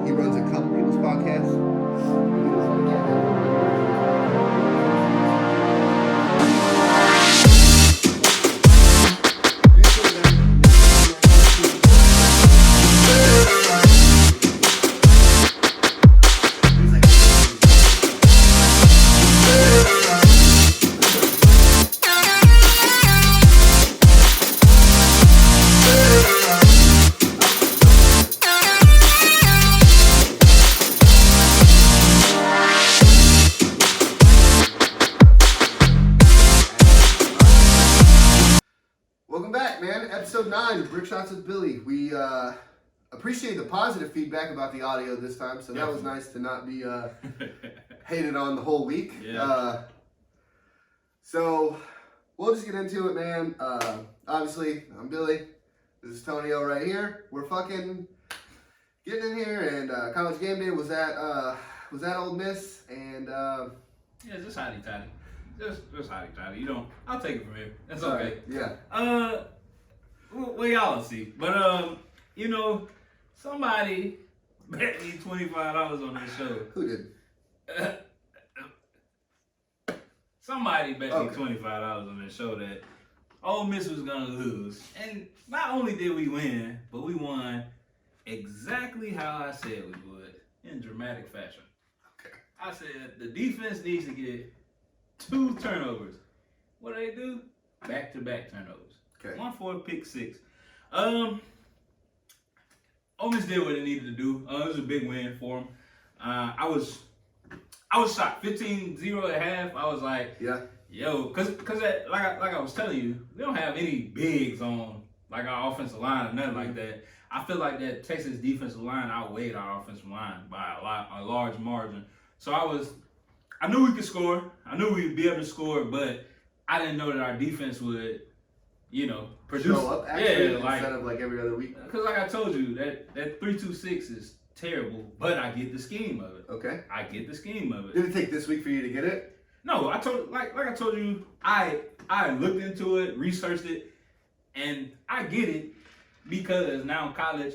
He runs a couple people's podcasts. He was like, welcome back, man. Episode 9, Brick Shots with Billy. We appreciate the positive feedback about the audio this time, so that was nice to not be hated on the whole week. Yeah. So we'll just get into it, man. Obviously, I'm Billy. This is Tonio right here. We're fucking getting in here, and college game day was at Old Miss, and Yeah, just hotty toddy. Just hotty toddy. You don't. I'll take it from here. That's okay. Yeah. Well, y'all will see. But you know, somebody bet me $25 on this show. Who did? Somebody bet me $25 on this show that Ole Miss was gonna lose, and not only did we win, but we won exactly how I said we would, in dramatic fashion. Okay. I said the defense needs to get 2 turnovers. What do they do? Back-to-back turnovers. Okay. 1 for a pick 6. Ole Miss did what it needed to do. It was a big win for them. I was shocked. 15-0 at half. I was like, Yeah. yo, cause like I was telling you, we don't have any bigs on like our offensive line or nothing like that. I feel like that Texas defensive line outweighed our offensive line by a large margin. So I knew we could score. I knew we'd be able to score, but I didn't know that our defense would, produce. Show up actually Yeah, instead of like every other week. Because like I told you, that 3-2-6 is terrible, but I get the scheme of it. Okay. I get the scheme of it. Did it take this week for you to get it? No, I told like I told you, I looked into it, researched it, and I get it because now in college,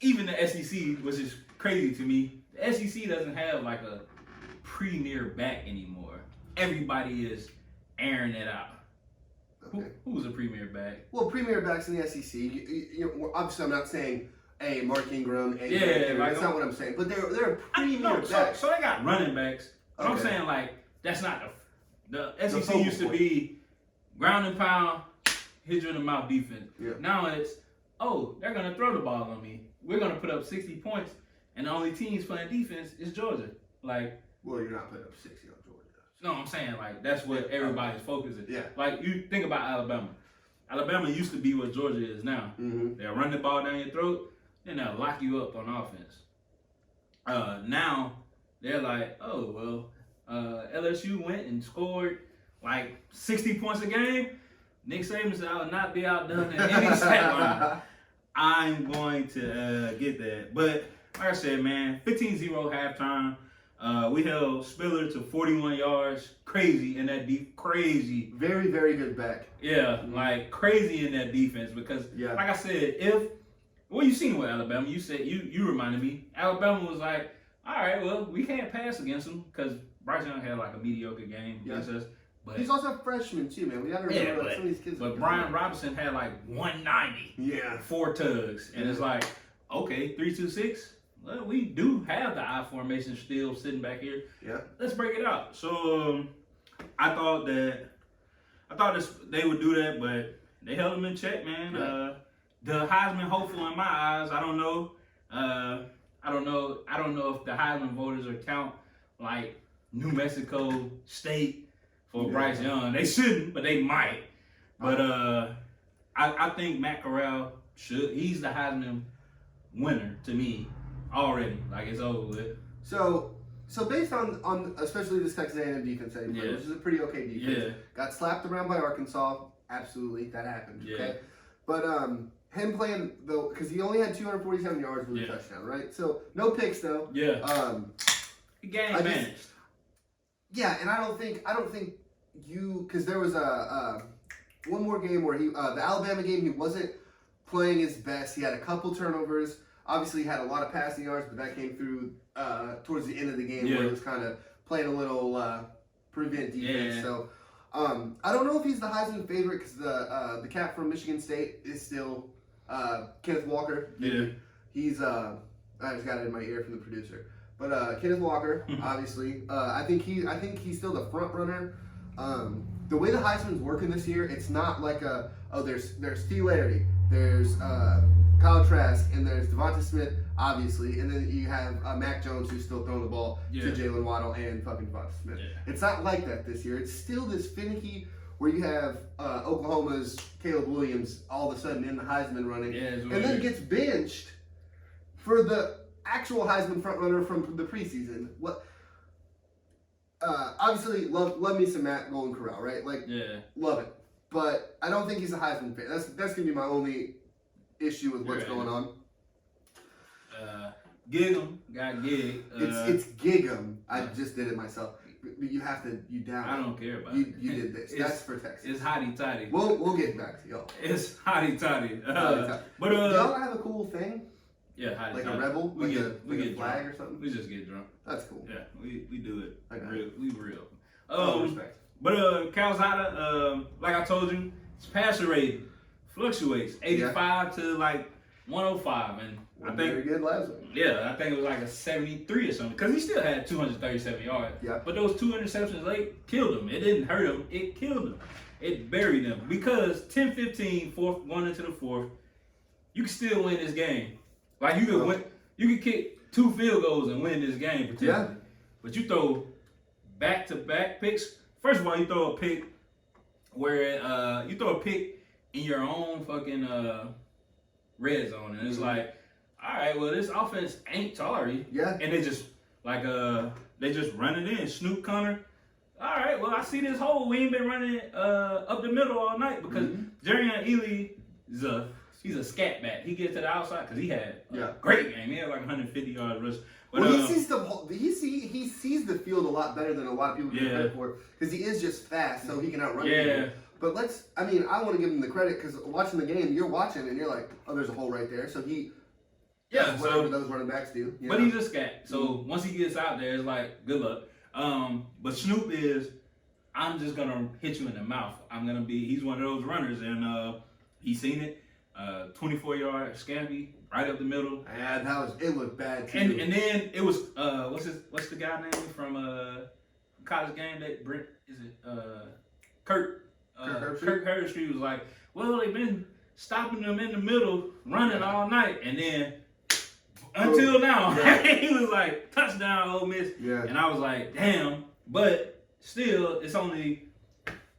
even the SEC, which is crazy to me, the SEC doesn't have like a premier back anymore. Everybody is airing it out. Okay. Who's a premier back? Well, premier backs in the SEC. Obviously, I'm not saying Mark Ingram. Yeah, that's not what I'm saying. But they're a premier back. So they got running backs. But I'm Okay. saying like that's not the SEC focal used to point. be ground and pound, hit you in the mouth defense. Yeah. Now it's they're gonna throw the ball on me. We're gonna put up 60 points, and the only teams playing defense is Georgia. Like, Well, you're not putting up 60 on Georgia. no, I'm saying like that's what everybody's focusing. Yeah. Like you think about Alabama. Alabama used to be what Georgia is now. Mm-hmm. They'll run the ball down your throat, then they'll lock you up on offense. Now they're like, LSU went and scored like 60 points a game. Nick Saban said, I will not be outdone in any stat line. I'm going to get that. But like I said, man, 15-0 halftime. We held Spiller to 41 yards. Crazy in that crazy. Very, very good back. Yeah, like crazy in that defense because, Yeah. like I said, you seen with Alabama, you said, you reminded me, Alabama was like, all right, well, we can't pass against them because Bryce Young had like a mediocre game against us. But He's also a freshman too, man. We gotta remember some of these kids. But Brian Robinson had like 190. Yeah. 4 tugs. And it's like, okay, 3-2-6. Well, we do have the I formation still sitting back here. Yeah. Let's break it out. So I thought they would do that, but they held them in check, man. Yeah. The Heisman hopeful in my eyes, I don't know. I don't know if the Heisman voters are count like New Mexico State for Bryce Young. They shouldn't, but they might. But I think Matt Corral should. He's the Heisman winner to me already. Like it's over with. So based on especially this Texas A&M defense that he played, which is a pretty okay defense. Got slapped around by Arkansas. Absolutely, that happened. Yeah. Okay. But him playing though, because he only had 247 yards with a touchdown, right? So no picks though. Yeah. Game managed. Yeah, and I don't think you, because there was one more game where the Alabama game, he wasn't playing his best. He had a couple turnovers. Obviously, had a lot of passing yards, but that came through towards the end of the game Yeah. where it was kind of playing a little prevent defense. Yeah. So I don't know if he's the Heisman favorite because the cat from Michigan State is still Kenneth Walker. Yeah. He's I just got it in my ear from the producer. But Kenneth Walker, obviously, I think he's still the front runner. The way the Heisman's working this year, it's not like there's T. Larry, there's Kyle Trask, and there's Devonta Smith, obviously, and then you have Mac Jones who's still throwing the ball to Jalen Waddle and fucking Devonta Smith. Yeah. It's not like that this year. It's still this finicky where you have Oklahoma's Caleb Williams all of a sudden in the Heisman running, and then gets benched for the actual Heisman frontrunner from the preseason. What? Obviously, love me some Matt Golden Corral, right? Like, love it. But I don't think he's a Heisman fan. That's gonna be my only issue with what's going on. Gig 'em, got gig. It's gig 'em. I just did it myself. You have to down. I don't care about you. it. You did this. That's for Texas. It's hotty toddy. We'll get back to y'all. It's hotty totty. But do y'all have a cool thing? Yeah, hotty like toddy. a rebel, we a flag drunk. or something. We just get drunk. That's cool. Yeah, we do it. Okay. We real. Respect. But Calzada, like I told you, his passer rate fluctuates 85 to like 105, and I think very good last week. Yeah, I think it was like a 73 or something because he still had 237 yards. Yeah. But those 2 interceptions late killed him. It didn't hurt him. It killed him. It buried him because 10-15, going into the fourth, you can still win this game. Like you could win. You could kick 2 field goals and win this game potentially. Yeah. But you throw back-to-back picks. First of all, you throw a pick where you throw a pick in your own fucking red zone, and it's like, all right, well this offense ain't sorry. Yeah. And they just like they just run it in. Snoop Connor. All right, well I see this hole. We ain't been running up the middle all night because Jarian Ely is he's a scat back. He gets to the outside because he had a great game. He had like 150 yards rush. But, well, he sees the field a lot better than a lot of people give credit for because he is just fast, so he can outrun people. But I want to give him the credit because watching the game, you're watching and you're like, oh, there's a hole right there. So he, whatever those running backs do. But he's a scat. So once he gets out there, it's like, good luck. But Snoop is, I'm just going to hit you in the mouth. He's one of those runners, and he's seen it. 24-yard scampi right up the middle. Yeah, it looked bad too. And then it was what's the guy name from college game that Brent Kirk Herbstreit was like, well, they've been stopping them in the middle, running all night, and then until now, he was like touchdown Ole Miss, and I was like, damn, but still, it's only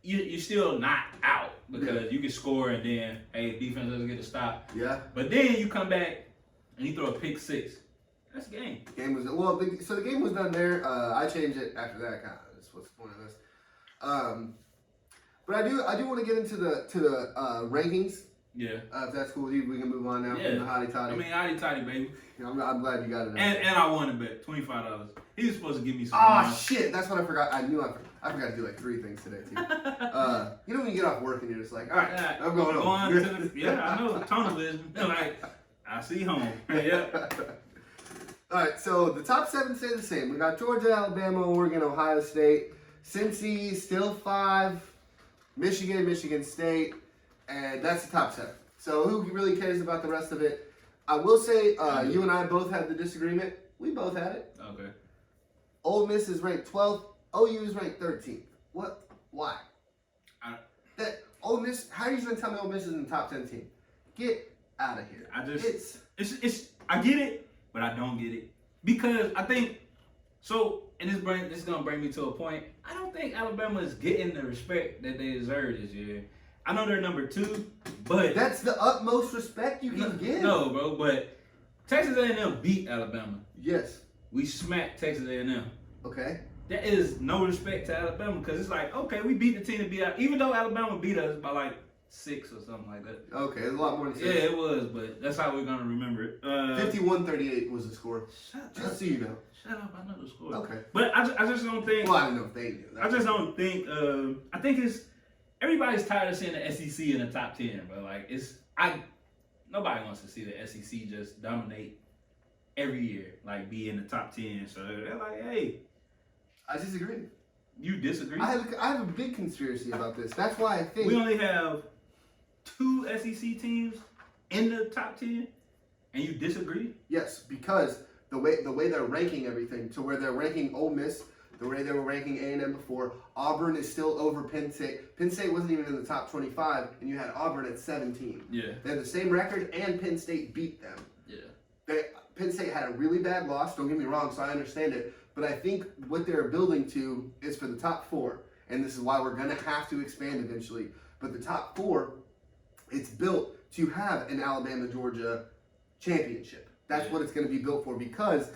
you're still not out. Because you can score and then, hey, defense doesn't get a stop. Yeah. But then you come back and you throw a pick 6. That's the game. So the game was done there. I changed it after that. God, that's what's the point of this. But I do want to get into the rankings. Yeah. If that's cool with you, we can move on now from the hottie toddy. I mean, hottie toddy, baby. I'm glad you got it. And I won a bet, $25. He was supposed to give me some. Oh shit! That's what I forgot. I forgot to do like 3 things today too. You know when you get off work and you're just like, all right, I'm going home. I know the tunnel is like, I see home. Yeah. All right, so the top 7 stay the same. We got Georgia, Alabama, Oregon, Ohio State, Cincy, still 5, Michigan State, and that's the top 7. So who really cares about the rest of it? I will say, you and I both had the disagreement. We both had it. Okay. Ole Miss is ranked 12th. OU is ranked 13th. What? Why? That Ole Miss. How are you going to tell me Ole Miss is in the top 10 team? Get out of here. I get it, but I don't get it because I think so. And this is gonna bring me to a point. I don't think Alabama is getting the respect that they deserve this year. I know they're number 2, but that's the utmost respect you can give. No, bro, but Texas A&M beat Alabama. Yes. We smacked Texas A&M. Okay. There is no respect to Alabama because it's like, okay, we beat the team to beat out, even though Alabama beat us by like 6 or something like that. Okay, it's a lot more than 6. Yeah, it was, but that's how we're gonna remember it. 51-38 was the score. Just so you know. Shut up, I know the score. Okay. But I just don't think. Well, I don't know if they do. I just don't think. I think it's everybody's tired of seeing the SEC in the top 10, but like nobody wants to see the SEC just dominate every year, like be in the top 10. So they're like, hey, I disagree. you disagree? I have a big conspiracy about this. That's why I think We only have 2 SEC teams in the top 10, and you disagree? yes, because the way they're ranking everything, to where they're ranking Ole Miss, the way they were ranking A&M before, Auburn is still over Penn State. Penn State wasn't even in the top 25, and you had Auburn at 17. Yeah. They had the same record, and Penn State beat them. Yeah. Penn State had a really bad loss, don't get me wrong, so I understand it. But I think what they're building to is for the top 4. And this is why we're going to have to expand eventually. But the top 4, it's built to have an Alabama-Georgia championship. That's what it's going to be built for. Because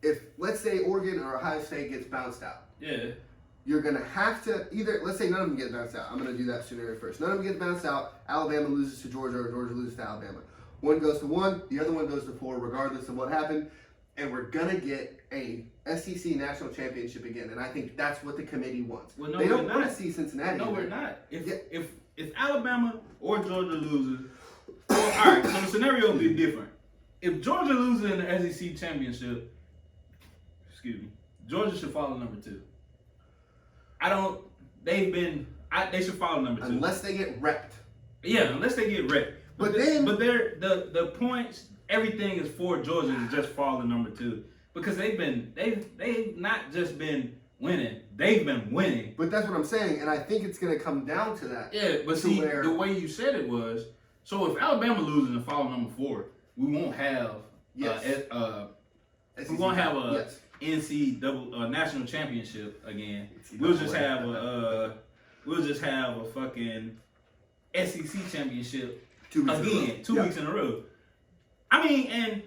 if, let's say, Oregon or Ohio State gets bounced out. Yeah. You're going to have to either, let's say none of them get bounced out. I'm going to do that scenario first. None of them get bounced out. Alabama loses to Georgia or Georgia loses to Alabama. One goes to 1, the other one goes to 4, regardless of what happened. And we're going to get a SEC national championship again. And I think that's what the committee wants. Well, no, they don't we're want not. to see Cincinnati. No, either. we're not. If Alabama or Georgia loses, all right, so the scenario will be different. If Georgia loses in the SEC championship, Georgia should follow number 2. They should follow number 2. Unless they get wrecked. Yeah, unless they get wrecked. But then the points, everything is for Georgia to just fall to number 2. Because they've not just been winning, they've been winning. But that's what I'm saying, and I think it's going to come down to that. Yeah, but see, the way you said it was, so if Alabama loses and follow number 4, we won't have we won't have a NC national championship again. We'll just have a fucking SEC championship 2 weeks again, 2 weeks in a row. I mean, and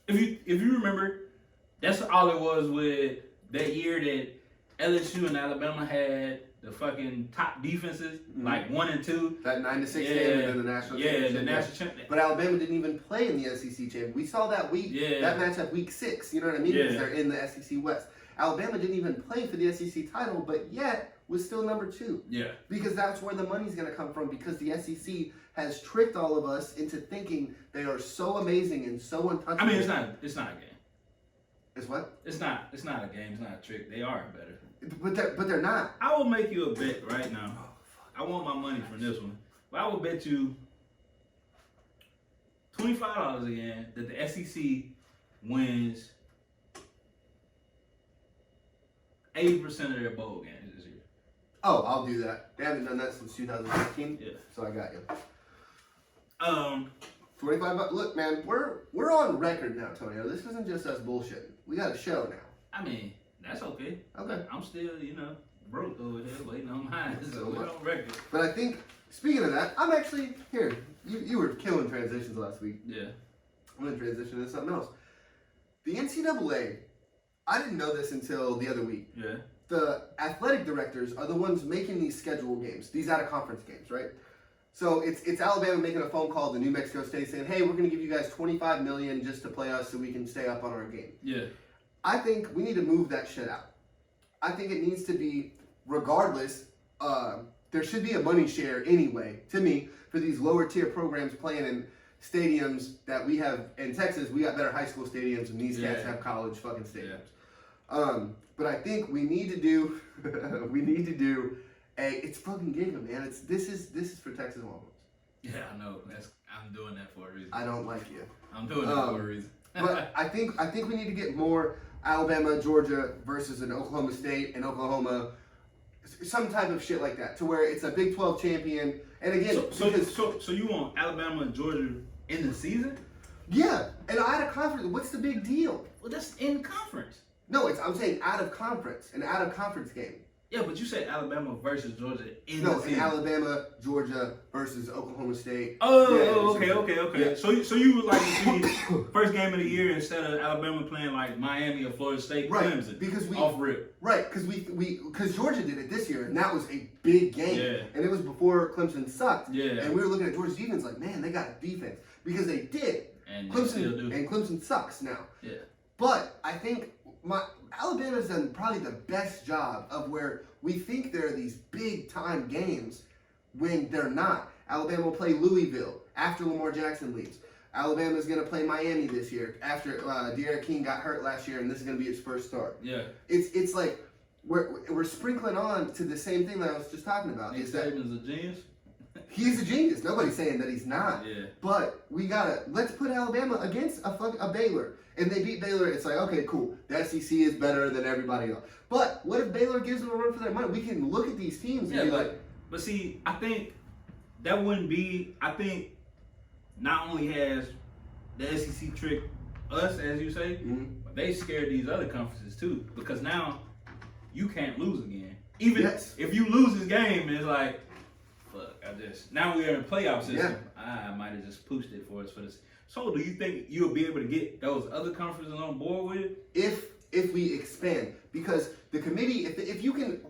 if you remember, that's all it was with that year that LSU and Alabama had the fucking top defenses, like 1 and 2. That 9-6 game and then the national championship. Yeah, the national championship. But Alabama didn't even play in the SEC championship. We saw that week, that matchup week 6. You know what I mean? Because they're in the SEC West. Alabama didn't even play for the SEC title, but yet was still number 2. Yeah. Because that's where the money's going to come from. Because the SEC has tricked all of us into thinking they are so amazing and so untouchable. I mean, it's not a game. It's what? It's not a game. It's not a trick. They are better. But they're not. I will make you a bet right now. I want my money from this one. But I will bet you $25 again that the SEC wins 80% of their bowl games this year. Oh, I'll do that. They haven't done that since 2015. Yeah. So I got you. 25 $25. Look, man, we're on record now, Tonio. This isn't just us bullshitting. We got a show now. I mean, that's okay. Okay. I'm still, broke over here waiting on mine, so we're on record. But I think, speaking of that, I'm actually here. You were killing transitions last week. Yeah. I'm gonna transition into something else. The NCAA, I didn't know this until the other week. Yeah. The athletic directors are the ones making these schedule games, these out-of-conference games, right? So it's Alabama making a phone call to New Mexico State saying, hey, we're going to give you guys $25 million just to play us so we can stay up on our game. Yeah. I think we need to move that shit out. I think it needs to be, regardless, there should be a money share anyway, to me, for these lower tier programs playing in stadiums that we have. In Texas, we got better high school stadiums and these cats have college fucking stadiums. Yeah. But I think we need to do, it's fucking Giga, man. This is for Texas Longhorns. Yeah, I know. I'm doing that for a reason. I don't like you. I'm doing that for a reason. But I think we need to get more Alabama, Georgia versus an Oklahoma State and Oklahoma, some type of shit like that, to where it's a Big 12 champion. And again, so you want Alabama and Georgia in the season? Yeah, and out of conference. What's the big deal? Well, that's in conference. No, I'm saying out of conference, an out of conference game. Yeah, but you said Alabama versus Georgia in the season. No, Alabama, Georgia versus Oklahoma State. Okay. Yeah. So you would like to see first game of the year instead of Alabama playing like Miami or Florida State, Clemson, because off rip. Right, because Georgia did it this year, and that was a big game. Yeah. And it was before Clemson sucked. Yeah. And we were looking at Georgia's defense like, man, they got defense because they did. And Clemson still do. And Clemson sucks now. Yeah. But I think Alabama's done probably the best job of where we think there are these big time games when they're not. Alabama will play Louisville after Lamar Jackson leaves. Alabama's going to play Miami this year after De'Aaron King got hurt last year, and this is going to be his first start. Yeah. It's like we're sprinkling on to the same thing that I was just talking about. Nick Saban's a genius. He's a genius. Nobody's saying that he's not. Yeah. But let's put Alabama against a Baylor. And they beat Baylor, it's like, okay, cool. The SEC is better than everybody else. But what if Baylor gives them a run for their money? We can look at these teams and be like... But see, I think that wouldn't be... I think not only has the SEC tricked us, as you say, but they scared these other conferences too. Because now you can't lose again. Even if you lose this game, it's like, fuck, now we are in a playoff system. Yeah. I might have just pushed it for us for this. So do you think you'll be able to get those other conferences on board with it? If we expand, because the committee, if you can,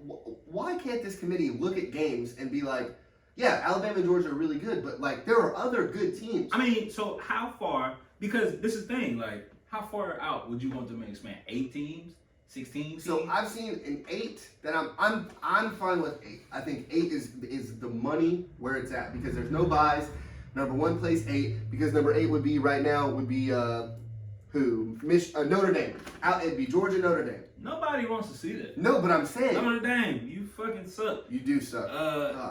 why can't this committee look at games and be like, yeah, Alabama and Georgia are really good, but like there are other good teams. I mean, so how far? Because this is the thing, like how far out would you want them to expand? 8 teams, 16 teams? So I've seen an 8 that I'm fine with 8. I think 8 is the money where it's at because there's no buys. Number 1 plays 8 because number 8 would be right now Notre Dame. It'd be Georgia, Notre Dame. Nobody wants to see that. No, but I'm saying Notre Dame, you fucking suck. You do suck.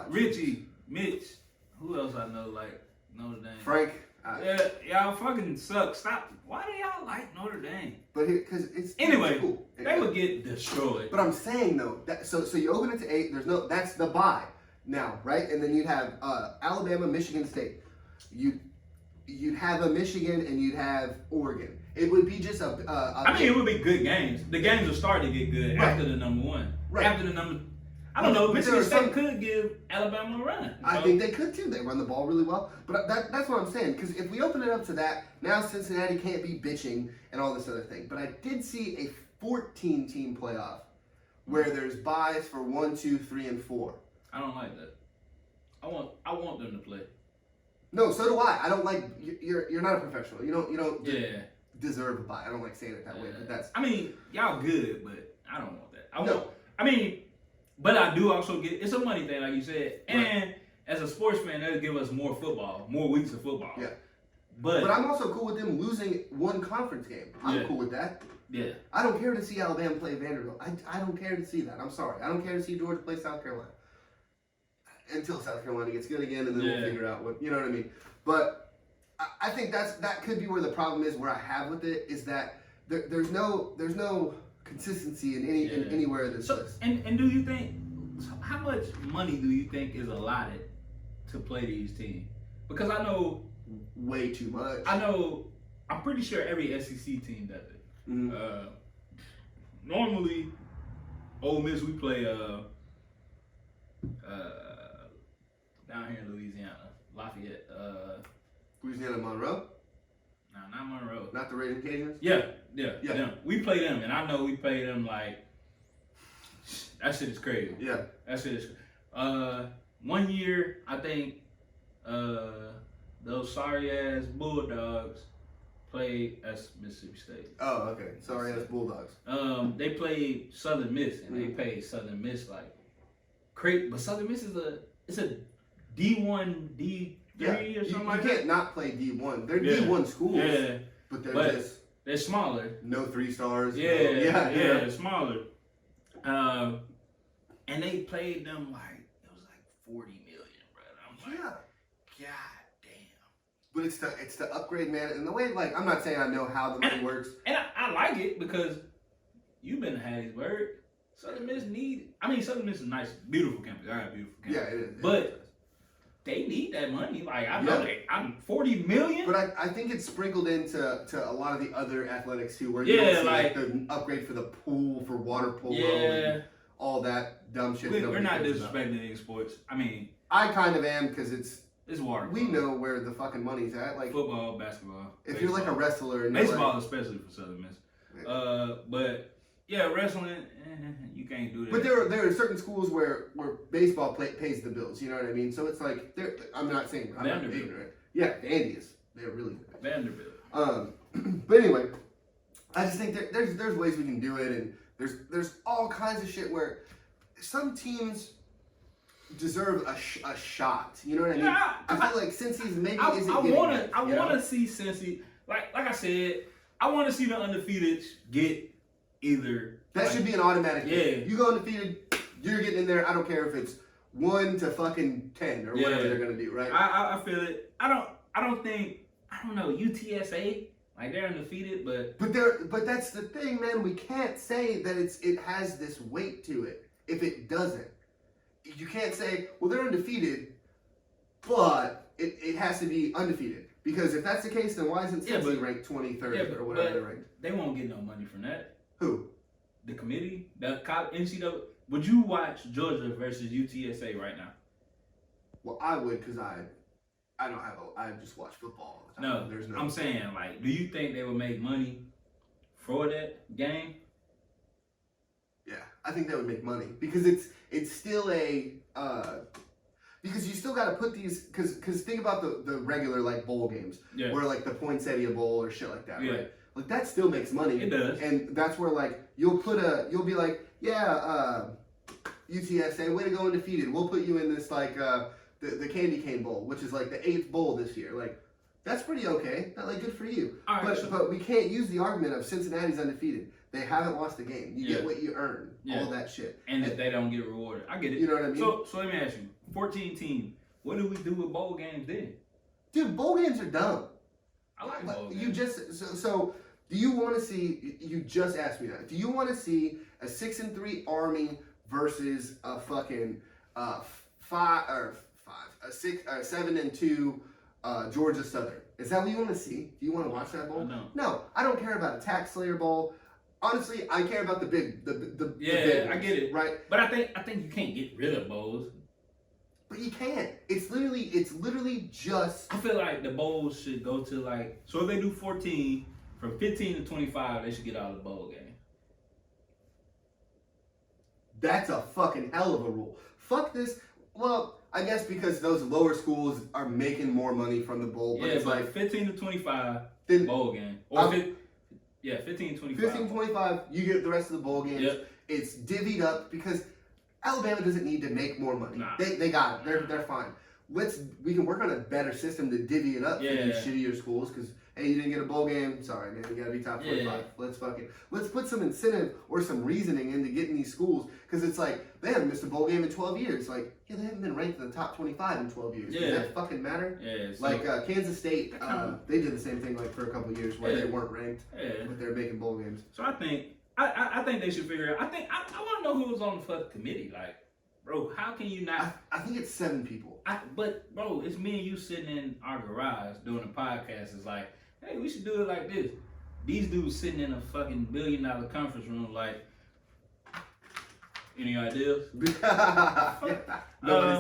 Richie, Mitch, who else I know like Notre Dame? Frank. Yeah, y'all fucking suck. Stop. Why do y'all like Notre Dame? But because it's cool. They would get destroyed. But I'm saying though, so you open it to 8. That's the bye now, right? And then you'd have Alabama, Michigan State. You'd have a Michigan and you'd have Oregon. It would be just it would be good games. The games will start to get good after the number 1. Right. After the number. I don't know. Michigan State could give Alabama a run. I think they could too. They run the ball really well. But that's what I'm saying. Because if we open it up to that, now Cincinnati can't be bitching and all this other thing. But I did see a 14-team playoff where there's buys for 1, 2, 3, and 4. I don't like that. I want them to play. No, so do I. I don't like you're not a professional. You don't deserve a bye. I don't like saying it that way, but that's. I mean, y'all good, but I don't want that. But I do also get it's a money thing, like you said, and as a sports fan, that'll give us more football, more weeks of football. Yeah. But I'm also cool with them losing one conference game. I'm cool with that. Yeah. I don't care to see Alabama play Vanderbilt. I don't care to see that. I'm sorry. I don't care to see Georgia play South Carolina. Until South Carolina gets good again, and then we'll figure out what, you know what I mean. But I think that could be where the problem is. Where I have with it is that there's no consistency in anywhere of this list. And do you think how much money do you think is allotted to play these teams? Because I know way too much. I'm pretty sure every SEC team does it. Mm-hmm. Normally, Ole Miss we play down here in Louisiana, Lafayette. Louisiana Monroe? No, not Monroe. Not the Raging Cajuns? Yeah. Them. We play them, and I know we play them like that shit is crazy. Yeah. That shit is. 1 year, I think those sorry ass Bulldogs played at Mississippi State. Oh, okay. Sorry ass Bulldogs. They played Southern Miss, and they paid Southern Miss like crazy. But Southern Miss is a D1, D3 or something like that. You can't not play D1. They're D1 schools. Yeah. But they're smaller. No 3 stars. Yeah, smaller. And they played them like it was like 40 million, bro. I'm like, God damn. But it's the upgrade, man. And the way, like, I'm not saying I know how the money works. And I like it because you've been to Hattiesburg. Southern Miss Southern Miss is nice, beautiful campus. All right, beautiful campus. Yeah, it is. But they need that money. Like, I know I'm 40 million. But I think it's sprinkled into a lot of the other athletics too, where you don't see like the upgrade for the pool, for water polo, and all that dumb shit. We're not disrespecting any sports. I mean, I kind of am because it's water. We know where the fucking money's at, like football, basketball. If baseball. You're like a wrestler, and baseball especially for Southern Miss. Yeah. But yeah, wrestling, you can't do that. But there are certain schools where baseball pays the bills. You know what I mean? So it's like I'm not saying I'm not ignorant. Yeah, Andy is. They're really good. Vanderbilt. But anyway, I just think there's ways we can do it, and there's all kinds of shit where some teams deserve a shot. You know what I mean? Yeah, I feel like Cincy's maybe I isn't want getting to. it, I you know? want to see Cincy. Like I said, I want to see the undefeated get either. That should be an automatic. Yeah. You go undefeated, you're getting in there. I don't care if it's 1 to fucking 10 or whatever they're gonna do, right? I feel it. I don't know, UTSA, like they're undefeated, but that's the thing, man. We can't say that it has this weight to it if it doesn't. You can't say, well, they're undefeated, but it has to be undefeated. Because if that's the case, then why isn't Cincy ranked 23rd or whatever they're ranked? They won't get no money from that. Who? The committee, the NCAA. Would you watch Georgia versus UTSA right now? Well, I would, because I don't have I just watch football all the time. No, There's no. I'm saying, like, do you think they would make money for that game? Yeah, I think that would make money because it's still a because you still got to put these because think about the regular like bowl games where like the Poinsettia Bowl or shit like that, right? Like that still makes money. It does, and that's where like you'll be like, yeah, UTSA, way to go undefeated. We'll put you in this like the Candy Cane Bowl, which is like the 8th bowl this year. Like that's pretty okay. That like good for you. All right, but we can't use the argument of Cincinnati's undefeated. They haven't lost a game. You get what you earn. All that shit. And if they don't get rewarded, I get it. You know what I mean? So let me ask you, 14 team. What do we do with bowl games then? Dude, bowl games are dumb. I like bowl games. You just so do you want to see? You just asked me that. Do you want to see a 6-3 Army versus a fucking 7-2 Georgia Southern? Is that what you want to see? Do you want to watch that bowl? No, I don't care about a Tax Slayer Bowl. Honestly, I care about the big big I get it. Right? But I think you can't get rid of bowls. But you can't. It's literally just. I feel like the bowls should go to like, so if they do 14, from 15 to 25, they should get out of the bowl game. That's a fucking hell of a rule. Fuck this. Well, I guess because those lower schools are making more money from the bowl. But it's like 15 to 25, then, bowl game. Or 15 to 25. 15 to 25, you get the rest of the bowl games. Yep. It's divvied up because Alabama doesn't need to make more money. Nah. They got it. They're fine. We can work on a better system to divvy it up for these shittier schools because hey, you didn't get a bowl game. Sorry, man. You gotta be top 25. Let's put some incentive or some reasoning into getting these schools because it's like they haven't missed a bowl game in 12 years. Like they haven't been ranked in the top 25 in 12 years. Does that fucking matter? Yeah. So, like Kansas State, they did the same thing like for a couple of years where they weren't ranked, but they're making bowl games. So I think they should figure out. I want to know who was on the fucking committee. Like, bro, how can you not? I think it's 7 people. But bro, it's me and you sitting in our garage doing a podcast. It's like, hey, we should do it like this. These dudes sitting in a fucking $1 billion conference room, like, any ideas? Nobody's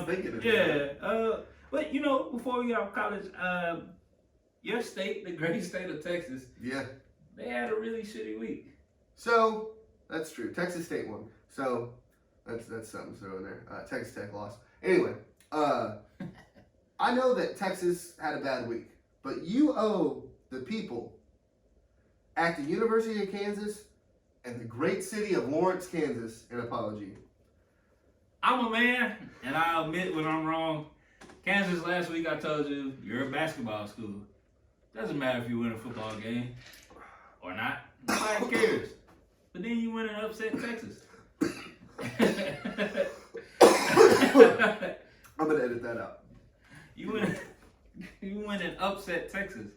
thinking of that. But before we get off college, your state, the great state of Texas, they had a really shitty week. So that's true. Texas State won. So that's something to throw in there. Texas Tech lost. Anyway, I know that Texas had a bad week, but you owe the people at the University of Kansas and the great city of Lawrence, Kansas, an apology. I'm a man, and I admit when I'm wrong. Kansas, last week I told you, you're a basketball school. Doesn't matter if you win a football game or not. Nobody cares. But then you win and upset Texas. I'm going to edit that out. You went and upset Texas.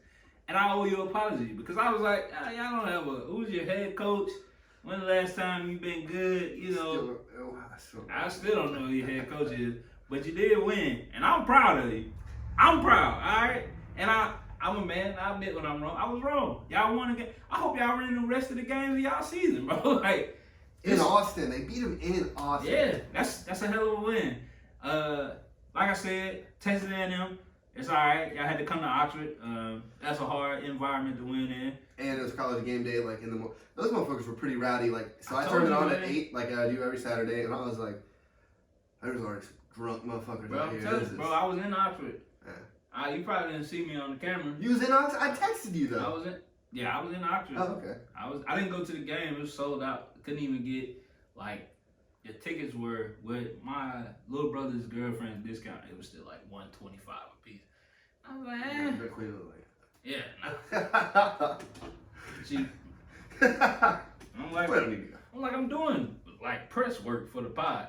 And I owe you an apology because I was like, y'all don't have who's your head coach? When the last time you been good? I still don't know who your head coach is, but you did win. And I'm proud of you. I'm proud, all right? And I'm a man. I admit when I'm wrong. I was wrong. Y'all won again. I hope y'all win the rest of the games of y'all season, bro. Like in Austin. They beat them in Austin. Yeah, that's a hell of a win. Like I said, Texas A&M, it's all right. Y'all had to come to Oxford. That's a hard environment to win in. And it was college game day, like in the morning. Those motherfuckers were pretty rowdy. Like, so I turned it on at 8, like I do every Saturday, and I was like, there's already drunk motherfuckers out here. Bro, I was in Oxford. Yeah. You probably didn't see me on the camera. You was in Oxford? I texted you though. I was in Oxford. Oh, okay. I didn't go to the game. It was sold out. Couldn't even get like the tickets were with my little brother's girlfriend's discount. It was still like $125 a piece. I was like, yeah, nah. She, I'm like, I'm doing like press work for the pod.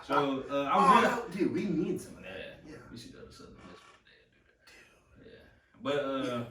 So I was dude, we need some of that. Yeah, we should go to Southern Miss one day and do that. Yeah,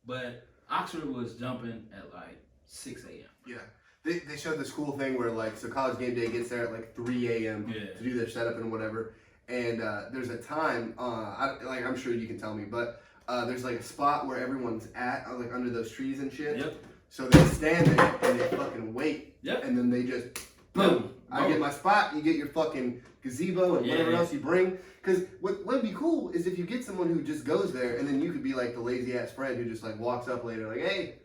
but Oxford was jumping at like 6 a.m. Yeah. They showed this cool thing where like so college game day gets there at like 3 a.m. to do their setup and whatever. And there's a time I'm sure you can tell me, but there's like a spot where everyone's at like under those trees and shit. Yep. So they stand there and they fucking wait. Yep. And then they just boom. I get my spot. You get your fucking gazebo and whatever else you bring. Because what would be cool is if you get someone who just goes there and then you could be like the lazy ass friend who just like walks up later like, hey,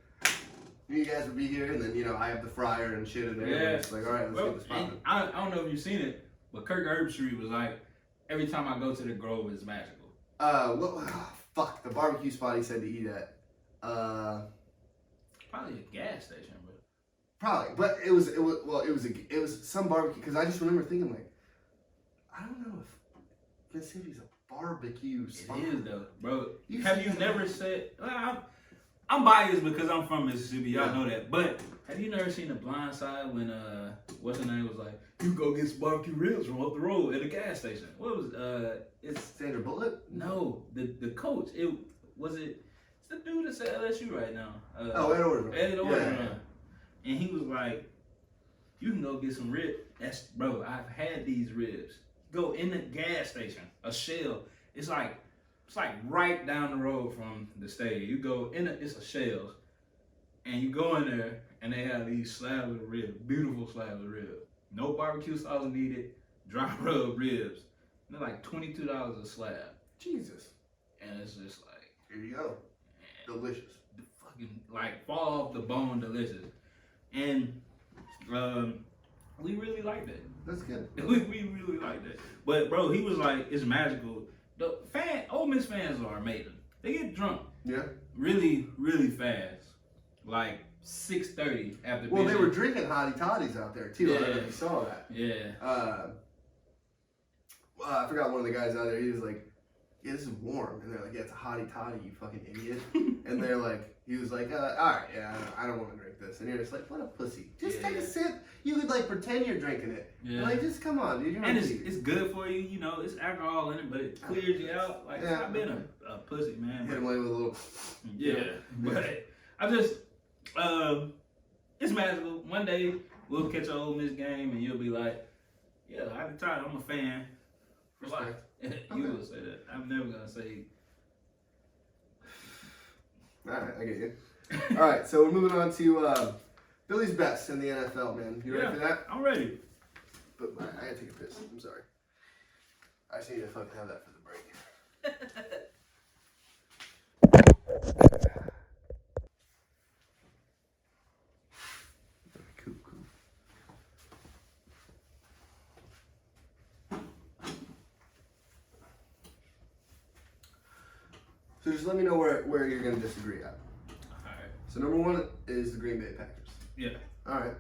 you guys would be here, and then I have the fryer and shit in there. Yeah. And it's like, all right, let's get the spot. I don't know if you've seen it, but Kirk Herbstreit was like, every time I go to the Grove, it's magical. Fuck the barbecue spot he said to eat at. Probably a gas station, but probably, but it was some barbecue because I just remember thinking like, I don't know if Mississippi's a barbecue spot. It is though, bro. Have you never said? I'm biased because I'm from Mississippi. Y'all know that. But have you never seen The Blind Side when what's her name was like, you go get some barbecue ribs from up the road at a gas station? What was it's Sandra Bullock? No, the coach. It's the dude that's at LSU right now. Ed Orgeron. Ed Orgeron. And he was like, you can go get some ribs. Bro, I've had these ribs. Go in the gas station, a Shell. It's like right down the road from the stadium. You go in it's a Shells, and you go in there, and they have these slabs of ribs, beautiful slabs of ribs. No barbecue sauce needed, dry rub ribs. And they're like $22 a slab. Jesus. And it's just like, here you go. Delicious. Fucking like fall off the bone, delicious. And we really like that. That's good. we really like that. But bro, he was like, it's magical. The Ole Miss fans are amazing. They get drunk. Yeah. Really, really fast. Like 6:30 after. Well, they were drinking hottie toddies out there too. Yeah. I don't know if you saw that. Yeah. I forgot one of the guys out there. He was like, "Yeah, this is warm," and they're like, "Yeah, it's a hottie toddy, you fucking idiot." And they're like, he was like, "All right, yeah, I don't want to drink this." And you're just like, "What a pussy! Just take a sip. You could like pretend you're drinking it. Yeah. Like, just come on, dude. And it's good for you. You know, it's alcohol in it, but it clears you out. Like, I've been a pussy, man. Hit him away with a little. Yeah, but I just it's magical. One day we'll catch an Ole Miss game, and you'll be like, "Yeah, I'm tired. I'm a fan." Respect. You will say that. I'm never gonna say. All right, I get you. All right, so we're moving on to Billy's best in the NFL, man. You ready for that? I'm ready. But I gotta take a piss. I'm sorry. I just need to fucking have that for the break. Cool. So just let me know where you're going to disagree at. Alright. So number one is the Green Bay Packers. Yeah. Alright.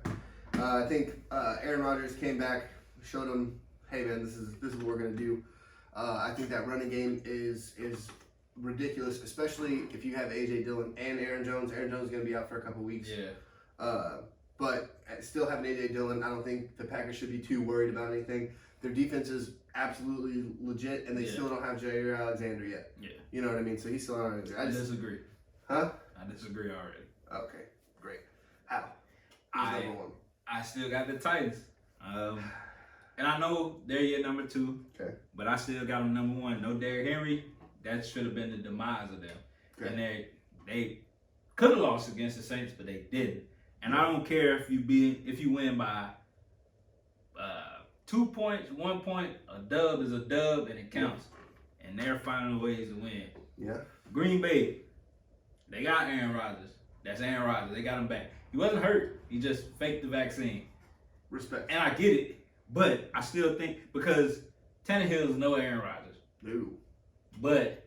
I think Aaron Rodgers came back, showed him, hey man, this is what we're going to do. I think that running game is ridiculous, especially if you have A.J. Dillon and Aaron Jones. Aaron Jones is going to be out for a couple weeks. Yeah. But still having A.J. Dillon, I don't think the Packers should be too worried about anything. Their defense is absolutely legit, and they still don't have Jair Alexander yet. Yeah. You know what I mean? So he's still not. I disagree. Huh? I disagree already. Okay, great. How? I still got the Titans. And I know they're your number two. Okay. But I still got them number one. No Derrick Henry. That should have been the demise of them. Okay. And they could have lost against the Saints, but they didn't. And I don't care if you win by 2 points, 1 point. A dub is a dub, and it counts. And they're finding ways to win. Yeah. Green Bay, they got Aaron Rodgers. That's Aaron Rodgers. They got him back. He wasn't hurt. He just faked the vaccine. Respect. And I get it, but I still think because Tannehill is no Aaron Rodgers. No. But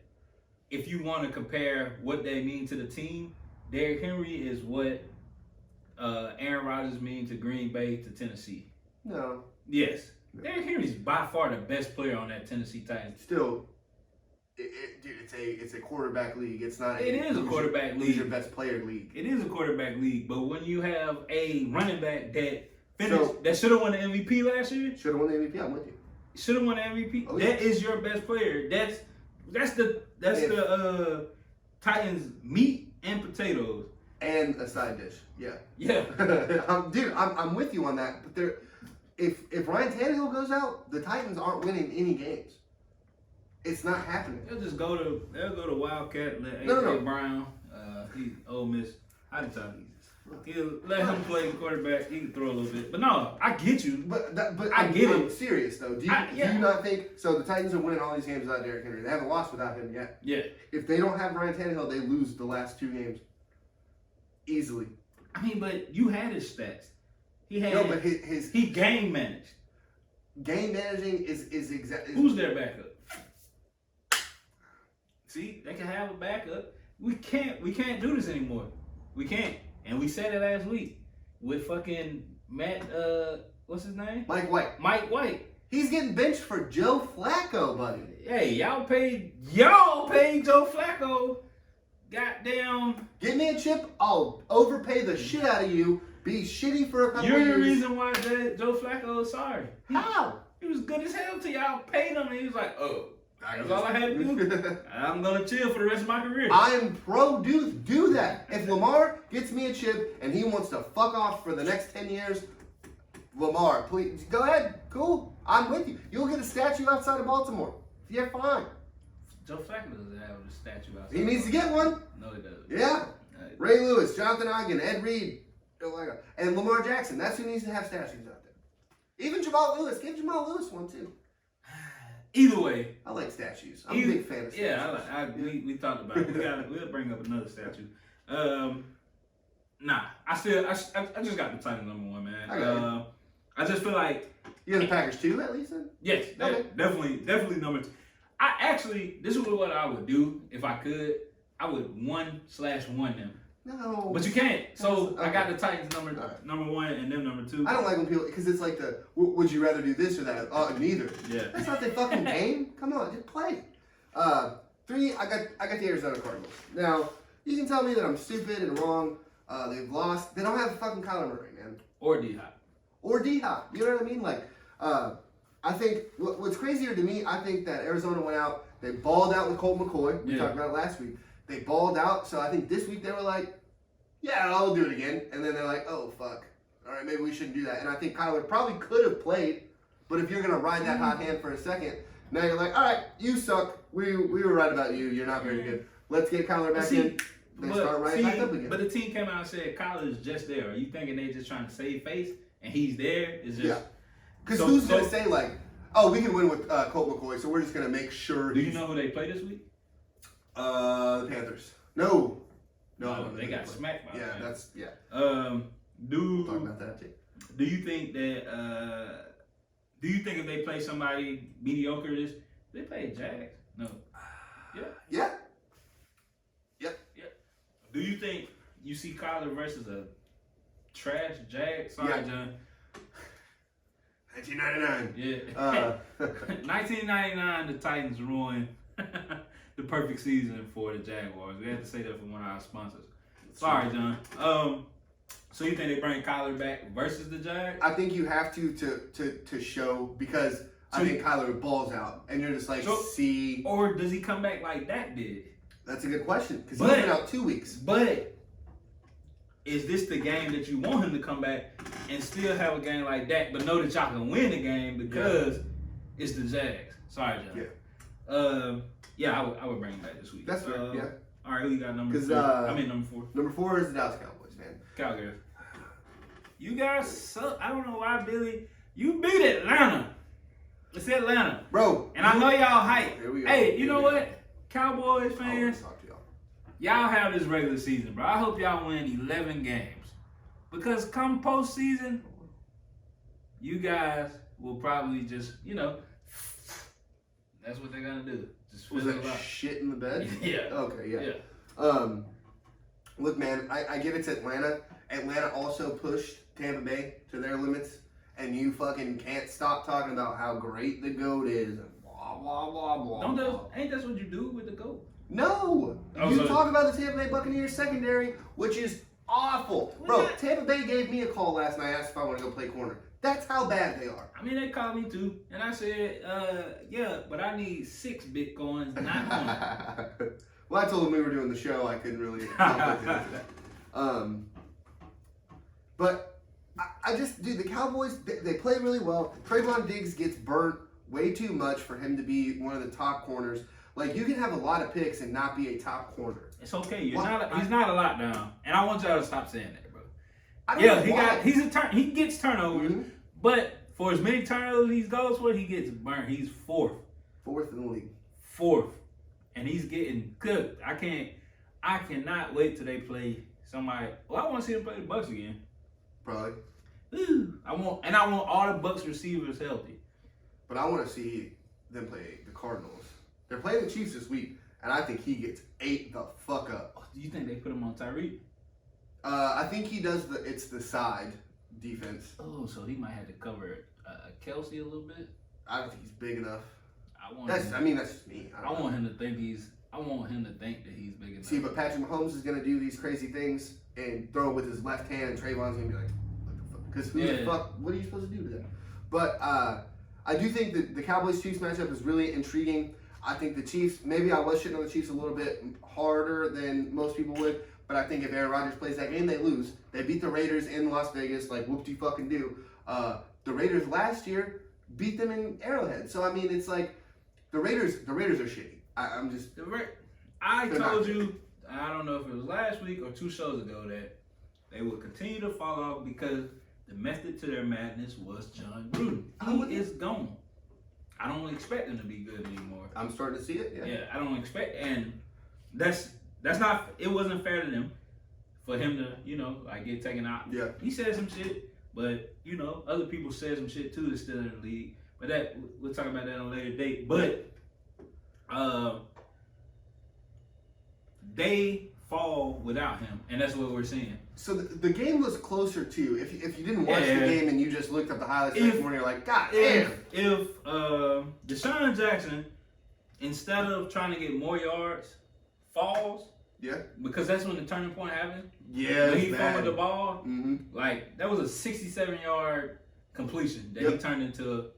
if you want to compare what they mean to the team, Derrick Henry is what Aaron Rodgers mean to Green Bay to Tennessee? No. Yes. Derrick Henry's by far the best player on that Tennessee Titans. Still, dude, it's a quarterback league. It's not. It is a quarterback league. It's your best player league. It is a quarterback league, but when you have a running back that finished, that should have won the MVP last year. Should have won the MVP. I'm with you. Should have won the MVP. Oh, yeah. That is your best player. That's the Titans meat and potatoes and a side dish. Yeah. Yeah. Dude, I'm with you on that. But if Ryan Tannehill goes out, the Titans aren't winning any games. It's not happening. They'll go to Wildcat. Let AJ Brown. He's Ole Miss. How did He'll let him play quarterback. He can throw a little bit. But no, I get you. But I'm serious though. Do you not think so? The Titans are winning all these games without Derrick Henry. They haven't lost without him yet. Yeah. If they don't have Ryan Tannehill, they lose the last 2 games easily. I mean, but you had his stats. He had. No, but he game managed. Game managing is exactly. Who's their backup? See, they can have a backup. We can't do this anymore. We can't. And we said it last week with fucking Matt, what's his name? Mike White. Mike White. He's getting benched for Joe Flacco, buddy. Hey, y'all paid Joe Flacco. Goddamn. Give me a chip, I'll overpay the shit out of you, be shitty for a couple years. You're the reason why Joe Flacco is sorry. How? He was good as hell till y'all paid him and he was like, oh. That's all I had to do. I'm gonna chill for the rest of my career. I am pro do that. If Lamar gets me a chip and he wants to fuck off for the next 10 years, Lamar, please go ahead. Cool. I'm with you. You'll get a statue outside of Baltimore. You're fine. Joe Flacco doesn't have a statue outside. He needs to get one. No, he doesn't. Yeah. Ray Lewis, Jonathan Ogden, Ed Reed, and Lamar Jackson. That's who needs to have statues out there. Even Jamal Lewis. Give Jamal Lewis one too. Either way, I like statues. I'm a big fan of statues. Yeah, we talked about it. We'll bring up another statue. Nah, I just got the Titans #1, man. I just feel like you have the Packers too, at least. Then? Yes, okay. definitely number 2. This is what I would do if I could. I would 1/1 them. No. But you can't. So okay. I got the Titans number 1 and them number 2. I don't like when people, because it's like would you rather do this or that? Neither. Yeah. That's not the fucking game. Come on, just play. 3, I got the Arizona Cardinals. Now, you can tell me that I'm stupid and wrong. They've lost. They don't have fucking Kyler Murray, man. Or D-Hop. Or D-Hop. You know what I mean? Like, I think, what's crazier to me, I think that Arizona went out, they balled out with Colt McCoy. We talked about it last week. They balled out, so I think this week they were like, yeah, I'll do it again. And then they're like, oh, fuck. All right, maybe we shouldn't do that. And I think Kyler probably could have played, but if you're going to ride that hot hand for a second, now you're like, all right, you suck. We were right about you. You're not very good. Let's get Kyler back in. They start riding back up again. But the team came out and said Kyler's just there. Are you thinking they're just trying to save face and he's there? It's just, yeah. Because who's going to say, like, oh, we can win with Colt McCoy, so we're just going to make sure. Do you know who they play this week? The Panthers. No, they got smacked by them. That's we'll talk about that too. Do you think that? Do you think if they play somebody mediocre, they play Jags? No. Yeah. Do you think you see Kyler versus a trash Jag? Sorry, John. 1999. Yeah. 1999, the Titans ruined the perfect season for the Jaguars. We had to say that from one of our sponsors. Sorry, John. So you think they bring Kyler back versus the Jags? I think you have to show, because I think Kyler balls out, and you're just like, see. Or does he come back like Dak did? That's a good question, because he's been out 2 weeks. But is this the game that you want him to come back and still have a game like that, but know that y'all can win the game because it's the Jags? Sorry, John. Yeah. I would bring him back this week. That's fair. Yeah. All right, who you got number 3? Number 4. Number 4 is the Dallas Cowboys, man. Cowboys. You guys suck. I don't know why, Billy. You beat Atlanta. It's Atlanta, bro. And I know y'all hype. Here we go. Hey, you know what? Cowboys fans, talk to y'all have this regular season, bro. I hope y'all win 11 games. Because come postseason, you guys will probably just, that's what they're going to do. Just was that shit in the bed? Yeah. Okay, yeah. Look, man, I get it's Atlanta, Atlanta also pushed Tampa Bay to their limits, and you fucking can't stop talking about how great the GOAT is and blah blah blah blah. Ain't that what you do with the GOAT? No, you talk about the Tampa Bay Buccaneers secondary, which is awful, bro. Tampa Bay gave me a call last night, asked if I want to go play corner. That's how bad they are. I mean, they called me too, and I said, yeah, but I need 6 Bitcoins, not 1. Well, I told them we were doing the show. I couldn't really conflict into that. But I just, dude, the Cowboys, they play really well. Trayvon Diggs gets burnt way too much for him to be one of the top corners. Like, you can have a lot of picks and not be a top corner. It's okay. He's not a lockdown, and I want y'all to stop saying that, bro. I don't know why. He gets turnovers, but for as many turnovers he goes for, he gets burnt. He's 4th. 4th in the league. 4th. And he's getting cooked. I cannot wait till they play somebody. Well, I want to see them play the Bucks again. Probably. Ooh, I want all the Bucks receivers healthy. But I want to see them play the Cardinals. They're playing the Chiefs this week, and I think he gets ate the fuck up. Do you think they put him on Tyreek? I think he does it's the side defense. Oh, so he might have to cover Kelsey a little bit. I don't think he's big enough. That's just me. I want him to think that he's big enough. See, but Patrick Mahomes is gonna do these crazy things and throw it with his left hand, and Trayvon's gonna be like, what the fuck? Because who the fuck? What are you supposed to do to that? But I do think that the Cowboys-Chiefs matchup is really intriguing. I think the Chiefs, maybe I was shitting on the Chiefs a little bit harder than most people would, but I think if Aaron Rodgers plays that game, they lose. They beat the Raiders in Las Vegas, like whoop-de-fucking-do. The Raiders last year beat them in Arrowhead. So, I mean, it's like, the Raiders are shitty. I told you, I don't know if it was last week or 2 shows ago, that they would continue to fall off because the method to their madness was John Gruden. He is gone. I don't expect them to be good anymore. I'm starting to see it. Yeah. I don't expect, and that's not. It wasn't fair to them for him to, like, get taken out. Yeah. He said some shit, but other people said some shit too that's still in the league. But that we'll talk about that on a later date. But they fall without him, and that's what we're seeing. So the game was closer to, if you didn't watch the game and you just looked up the highlights this morning, you're like, God damn. If Deshaun Jackson, instead of trying to get more yards, falls, because that's when the turning point happened. Yeah, when he fumbled the ball, like, that was a 67-yard completion that he turned into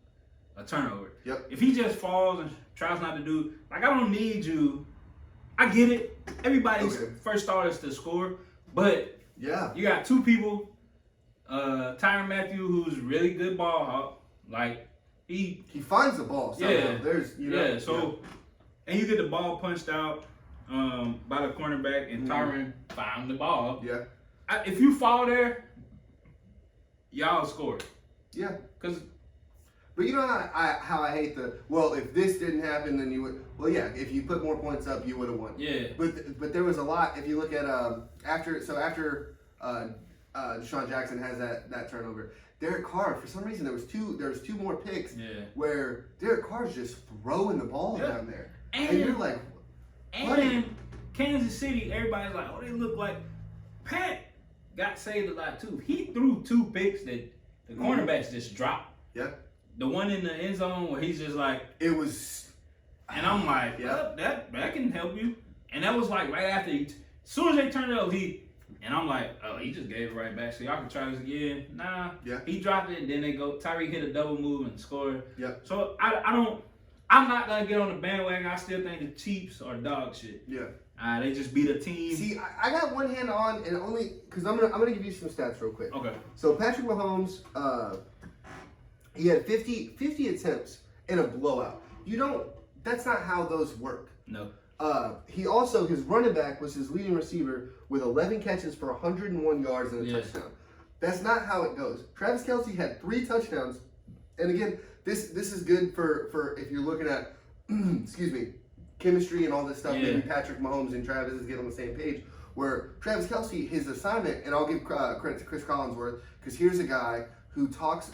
a turnover. If he just falls and tries not to do, like, I don't need you. I get it. Everybody's first start is to score, but you got 2 people. Tyrann Mathieu, who's really good ball hawk, like he finds the ball. Somehow. There's and you get the ball punched out by the cornerback, and Tyrann found the ball. If you fall there, y'all score. But you know how I hate if this didn't happen, then you would. Well, yeah, if you put more points up, you would have won. But there was a lot. If you look at after Deshaun Jackson has that turnover, Derek Carr, for some reason there was two more picks where Derek Carr's just throwing the ball down there, and you're like, and Kansas City, everybody's like, oh, they look like Pat got saved a lot too. He threw 2 picks that the cornerbacks just dropped. The one in the end zone where he's just like, it was, and I'm like, that can help you. And that was like right after as soon as they turned it over, and I'm like, oh, he just gave it right back. So y'all can try this again. Nah. He dropped it, and then Tyreek hit a double move and scored. So I'm not gonna get on the bandwagon. I still think the Chiefs are dog shit. They just beat a team. See, I got one hand on, and only because I'm gonna give you some stats real quick. Okay. So Patrick Mahomes, he had 50 attempts in a blowout. That's not how those work. No. He also, his running back was his leading receiver with 11 catches for 101 yards and a touchdown. That's not how it goes. Travis Kelce had 3 touchdowns. And again, this is good for if you're looking at, chemistry and all this stuff. Maybe Patrick Mahomes and Travis get on the same page. Where Travis Kelce, his assignment, and I'll give credit to Chris Collinsworth, because here's a guy who talks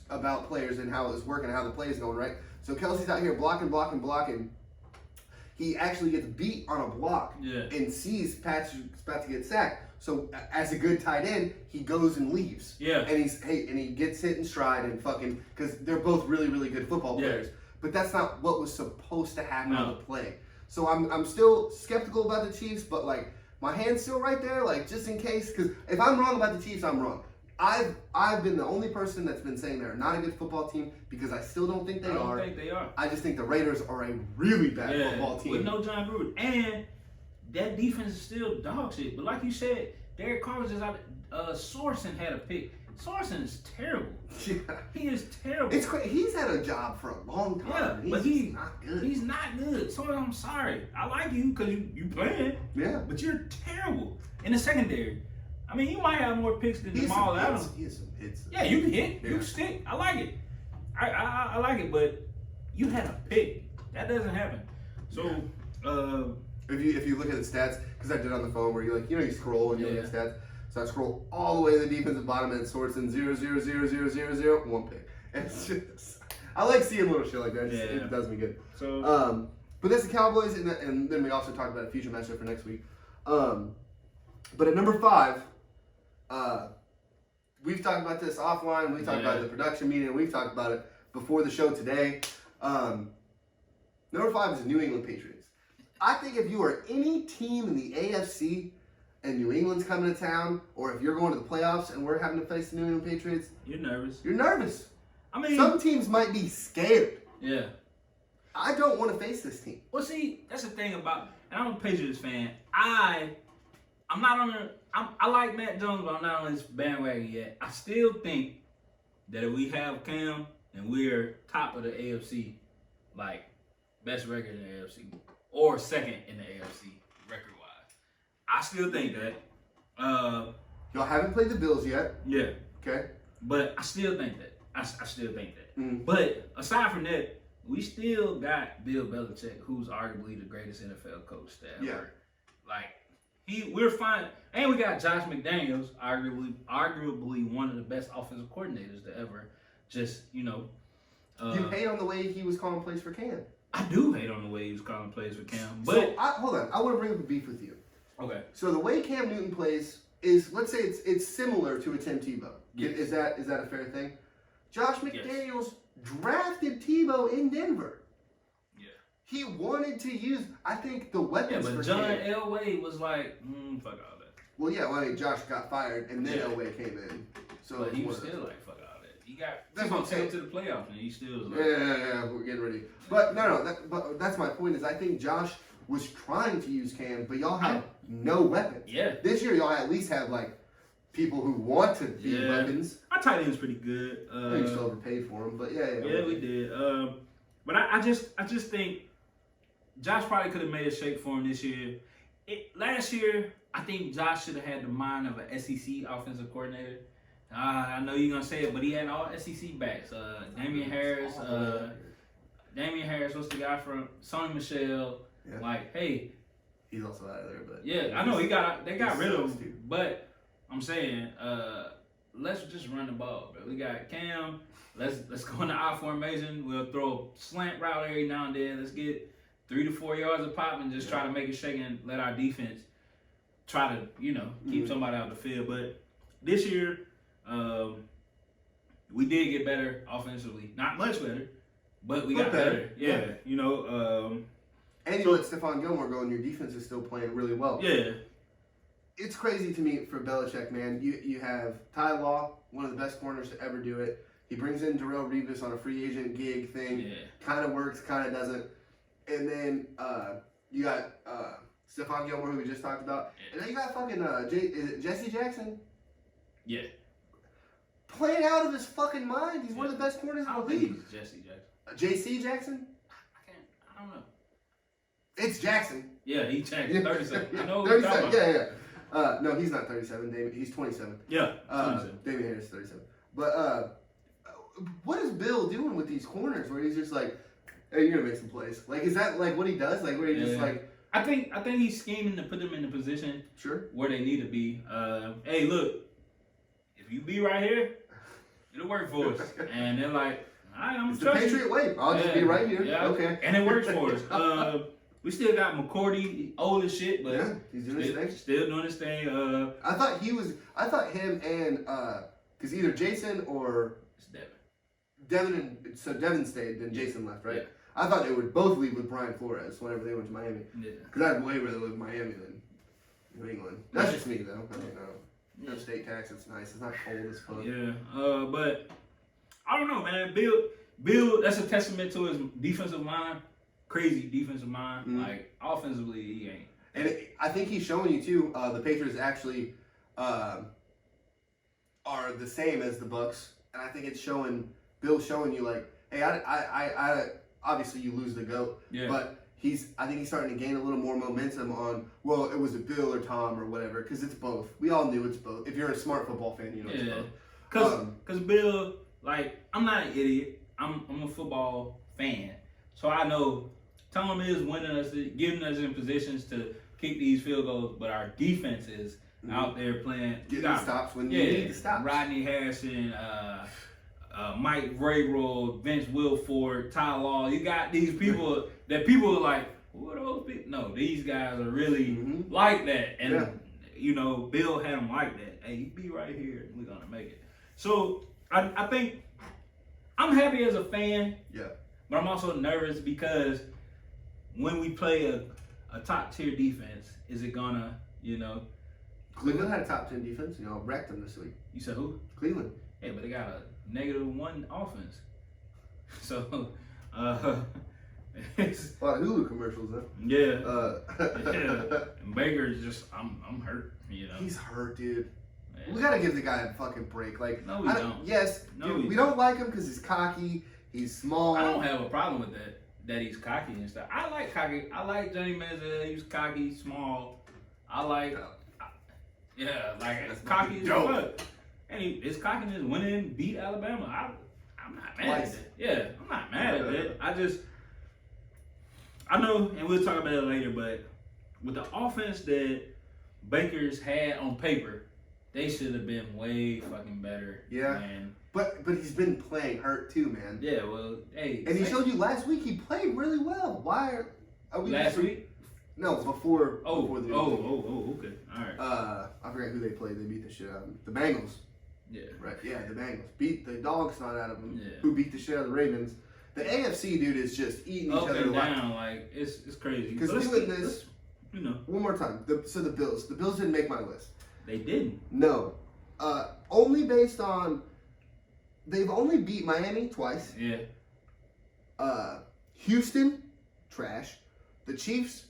about players and how it's working, how the play is going, right? So Kelsey's out here blocking. He actually gets beat on a block and sees Patrick's about to get sacked. So as a good tight end, he goes and leaves. Yeah. And he gets hit in stride and fucking, because they're both really, really good football players. But that's not what was supposed to happen on the play. So I'm still skeptical about the Chiefs, but like my hand's still right there, like just in case. Because if I'm wrong about the Chiefs, I'm wrong. I've been the only person that's been saying they're not a good football team because I still don't think they are. I don't think they are. I just think the Raiders are a really bad football team. With no John Gruden. And that defense is still dog shit. But like you said, Derek Carr was just out. Sorensen had a pick. Sorensen is terrible. Yeah. He is terrible. It's crazy. He's had a job for a long time. Yeah, but he's not good. He's not good. So I'm sorry. I like you because you playing. Yeah. But you're terrible in the secondary. I mean, you might have more picks than Jamal Adams. He has some hits. Yeah, you can hit. You can stick. I like it. I like it, but you had a pick. That doesn't happen. So, if you look at the stats, because I did on the phone where you scroll and you look at stats. So I scroll all the way to the defensive bottom and it sorts in 0, 0, 0, 0, 0, 0, 1 pick. And it's just, I like seeing little shit like that. It does me good. So, but that's the Cowboys, and then we also talked about a future matchup for next week. But at number 5, we've talked about this offline. We talked about it in the production meeting. We've talked about it before the show today. Number 5 is the New England Patriots. I think if you are any team in the AFC and New England's coming to town, or if you're going to the playoffs and we're having to face the New England Patriots, you're nervous. You're nervous. I mean, some teams might be scared. Yeah. I don't want to face this team. Well, see, that's the thing about, and I'm a Patriots fan. I'm not on I like Matt Jones, but I'm not on his bandwagon yet. I still think that if we have Cam and we're top of the AFC, like best record in the AFC, or second in the AFC record-wise, I still think that. Y'all haven't played the Bills yet. Yeah. Okay. But I still think that. I still think that. Mm. But aside from that, we still got Bill Belichick, who's arguably the greatest NFL coach to ever. Yeah. Like, we're fine. And we got Josh McDaniels, arguably one of the best offensive coordinators to ever just, you hate on the way he was calling plays for Cam. I do hate on the way he was calling plays for Cam. But so, hold on. I want to bring up a beef with you. Okay. So the way Cam Newton plays is, let's say it's similar to a Tim Tebow. Yes. Is that a fair thing? Josh McDaniels drafted Tebow in Denver. Yeah. He wanted to use, I think, the weapons for John Cam. Elway was like, fuck all that. Well, yeah, Josh got fired, and then Elway came in. So but he was still like, fuck all that. He got that's what I'm saying. To the playoffs, and he still was like, yeah, we're getting ready. But but that's my point. Is I think Josh was trying to use Cam, but y'all have no weapons. Yeah. This year, y'all at least have like people who want to be weapons. Our tight end's pretty good. I think you still overpaid for him, but yeah, we did. But I just think Josh probably could have made a shake for him this year. Last year, I think Josh should have had the mind of an SEC offensive coordinator. I know you're gonna say it, but he had all SEC backs. Damian Harris. What's the guy from Sonny Michel? Yeah. Like, hey, he's also out of there, but I know they got rid of him. But I'm saying, let's just run the ball, bro. We got Cam. Let's go into I formation. We'll throw a slant route every now and then. Let's get 3 to 4 yards of pop and just try to make it shake and let our defense try to, keep somebody out of the field. But this year, we did get better offensively. Not much better, but we got better. Yeah. And you let Stephon Gilmore go, and your defense is still playing really well. Yeah. It's crazy to me for Belichick, man. You have Ty Law, one of the best corners to ever do it. He brings in Darrelle Revis on a free agent gig thing. Yeah. Kind of works, kind of doesn't. And then you got Stephon Gilmore, who we just talked about. Yeah. And then you got fucking is it Jesse Jackson? Yeah. Playing out of his fucking mind. He's one of the best corners in the league. Jesse Jackson. J.C. Jackson? I don't know. It's Jackson. Yeah, he's Jackson. 37. I know. 37. Yeah. No, he's not 37. He's 27. Yeah. 27. Damian Harris is 37. But what is Bill doing with these corners where he's just like, hey, you're gonna make some plays? Like, is that like what he does? Like, where he just like? I think he's scheming to put them in the position where they need to be. Hey, look, if you be right here, it'll work for us. And they're like, all right, I'm the Patriot way. I'll just be right here. Yeah. Okay. And it works for us. We still got McCourty, old as shit, but Yeah, he's doing his thing. Still doing his thing. I thought him and because either Jason or It's Devin. Devin stayed, then Jason left, right? Yeah. I thought they would both leave with Brian Flores whenever they went to Miami. Yeah. Because I'd way rather live in Miami than New England. That's just me though. I don't know. No state tax, it's nice. It's not cold as fuck. Yeah. But I don't know, man. Bill, that's a testament to his defensive line. Crazy defensive mind. Mm-hmm. Like offensively, he ain't. And I think he's showing you too. The Patriots actually are the same as the Bucks, and I think it's showing. Bill's showing you like, hey, I obviously you lose the GOAT, Yeah. but I think he's starting to gain a little more momentum on. Well, it was a Bill or Tom or whatever, because it's both. We all knew it's both. If you're a smart football fan, you know it's both. Cause Bill, like, I'm not an idiot. I'm a football fan, so I know Tom is winning us, getting us in positions to kick these field goals, but our defense is out there playing. Getting stops when you need the stops. Rodney Harrison, Mike Vrabel, Vince Wilfork, Ty Law. You got these people that people are like, who are those people? No, these guys are really like that. And, you know, Bill had them like that. Hey, you be right here and we're going to make it. So I think I'm happy as a fan. Yeah. But I'm also nervous because when we play a top tier defense, is it gonna, you know? Cleveland had a top 10 defense. You know, wrecked them this week. You said who? Cleveland. Hey, but they got a -1 offense. So, it's, A lot of Hulu commercials, though. yeah. Yeah. And Baker's just, I'm hurt, you know. He's hurt, dude. Yeah. We gotta give the guy a fucking break. Like, No, we don't. Yes, No, dude, we we don't like him because he's cocky. He's small. I don't have a problem with that he's cocky and stuff. I like cocky. I like Johnny Manziel. He's cocky, small. I like, like cocky as fuck. And his cockiness went in, beat Alabama. I'm not mad at it. Yeah, I'm not mad at it. I know, and we'll talk about it later, but with the offense that Baker's had on paper, they should have been way fucking better. Yeah. And But he's been playing hurt too, man. yeah, well, hey. And he showed you last week he played really well. Why are we Last week? No, before the okay. All right. I forgot who they played. They beat the shit out of them. The Bengals. Yeah. Right. Yeah, the Bengals beat the dog snot out of them. Yeah. Who beat the shit out of the Ravens. The AFC dude is just eating Up each other and alive. down, like it's crazy. Because But doing this, you know, one more time. The Bills. The Bills didn't make my list. they didn't. No. Only based on they've only beat Miami twice. Yeah. Houston, trash. The Chiefs,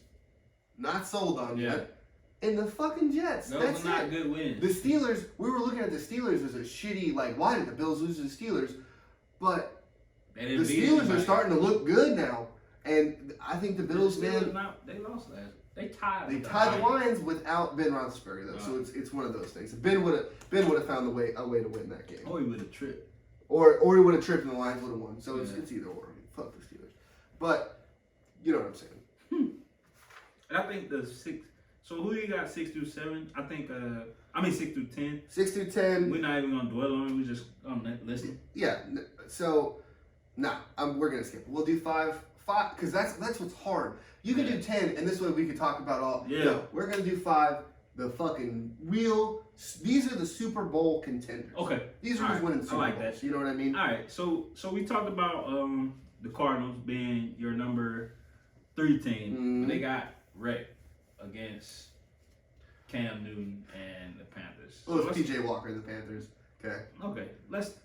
not sold on yet. And the fucking Jets. Those That's are not it. good wins. The Steelers, we were looking at the Steelers as a shitty, like, why did the Bills lose to the Steelers? But They the didn't beat Steelers anybody. are starting to look good now. And I think the Bills, They man, lost last. They tied. they with tied the Lions. Lions without Ben Roethlisberger, though. So it's one of those things. Ben would have found a way to win that game. Or he would have tripped. Or he would have tripped and the Lions would have won. So it's either or. I mean, fuck the Steelers. But you know what I'm saying. And I think the 6. So who you got 6 through 7? I think. 6 through 10. 6 through 10. We're not even gonna dwell on it. We just gonna listen. Yeah. So, we're gonna skip. We'll do 5, because that's what's hard. You can do 10, and this way we can talk about all. Yeah. No, we're gonna do 5. The fucking real. These are the Super Bowl contenders. Okay. These are who's winning Super like Bowls. that. You know what I mean? All right. So we talked about the Cardinals being your number 3 team. Mhm. But they got wrecked against Cam Newton and the Panthers. Well, So it's PJ Walker and the Panthers. Okay. Okay.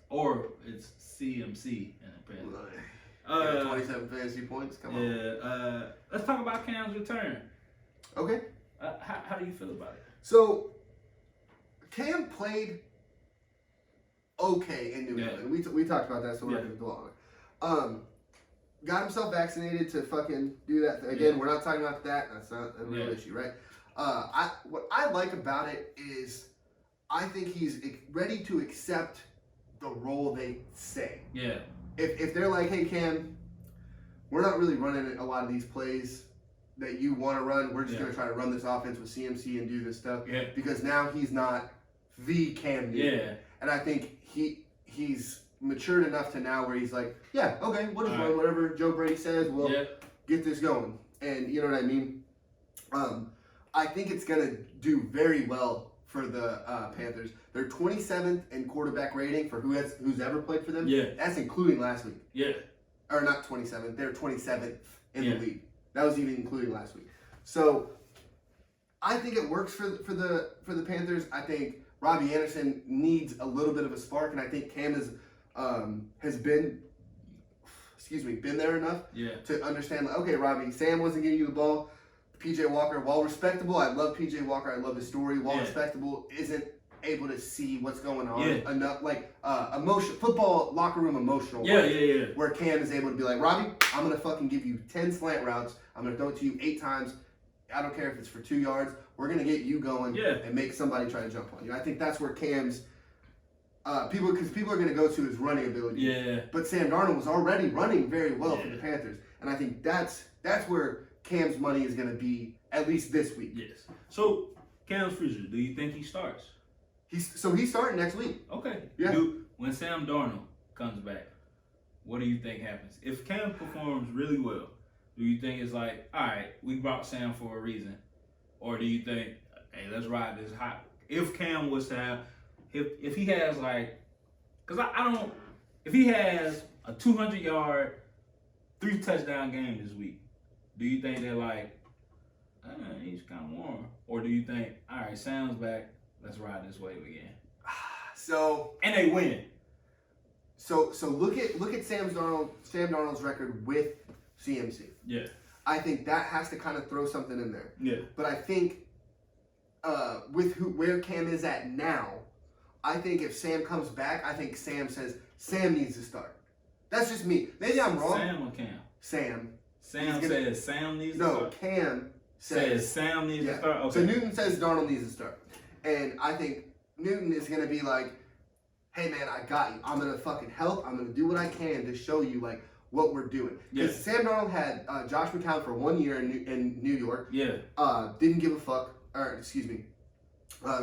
Or it's CMC and the Panthers. 27 fantasy points. Come on. Yeah. Let's talk about Cam's return. Okay. How do you feel about it? So, Cam played okay in New England. We talked about that, so we're not going to dwell on it. Got himself vaccinated to fucking do that. Again, we're not talking about that. That's not a real issue, right? What I like about it is I think he's ready to accept the role they say. Yeah. If they're like, hey, Cam, we're not really running a lot of these plays that you want to run. We're just going to try to run this offense with CMC and do this stuff. Yeah. Because now he's not the Cam Newton. Yeah. And I think he's matured enough to now where he's like, yeah, okay, we'll just run whatever Joe Brady says. We'll get this going. and you know what I mean. I think it's gonna do very well for the Panthers. They're 27th in quarterback rating for who's ever played for them. Yeah. That's including last week. Yeah. Or not 27th. They're 27th in the league. That was even including last week. So I think it works for the Panthers. I think Robbie Anderson needs a little bit of a spark, and I think Cam has been there enough to understand. Like, okay, Robbie, Sam wasn't getting you the ball. PJ Walker, while respectable, I love PJ Walker. I love his story. While respectable, isn't able to see what's going on enough, like football locker room emotional. Where Cam is able to be like, Robbie, I'm gonna fucking give you 10 slant routes. I'm gonna throw it to you 8 times. I don't care if it's for 2 yards. We're gonna get you going and make somebody try to jump on you. I think that's where Cam's people are gonna go to his running ability. Yeah. But Sam Darnold was already running very well for the Panthers, and I think that's where Cam's money is going to be, at least this week. Yes. So, Cam's future, do you think he starts? He's starting next week. Okay. Yeah. When Sam Darnold comes back, what do you think happens? If Cam performs really well, do you think it's like, all right, we brought Sam for a reason? Or do you think, hey, let's ride this hot? If Cam was to have, if he has like, because if he has a 200-yard, 3-touchdown game this week, do you think they're like, he's kind of warm? Or do you think, all right, Sam's back, let's ride this wave again? And they win. So look at Sam Darnold's record with CMC. Yeah. I think that has to kind of throw something in there. Yeah. But I think where Cam is at now, I think if Sam comes back, I think Sam says Sam needs to start. That's just me. Maybe I'm wrong. Sam or Cam? Sam. Says Sam needs to start? No, Cam says Sam needs to start? Okay. So Newton says Darnold needs to start. And I think Newton is going to be like, hey, man, I got you. I'm going to fucking help. I'm going to do what I can to show you, like, what we're doing. Because Sam Darnold had Josh McCown for 1 year in New York. Yeah. Didn't give a fuck. Or, excuse me.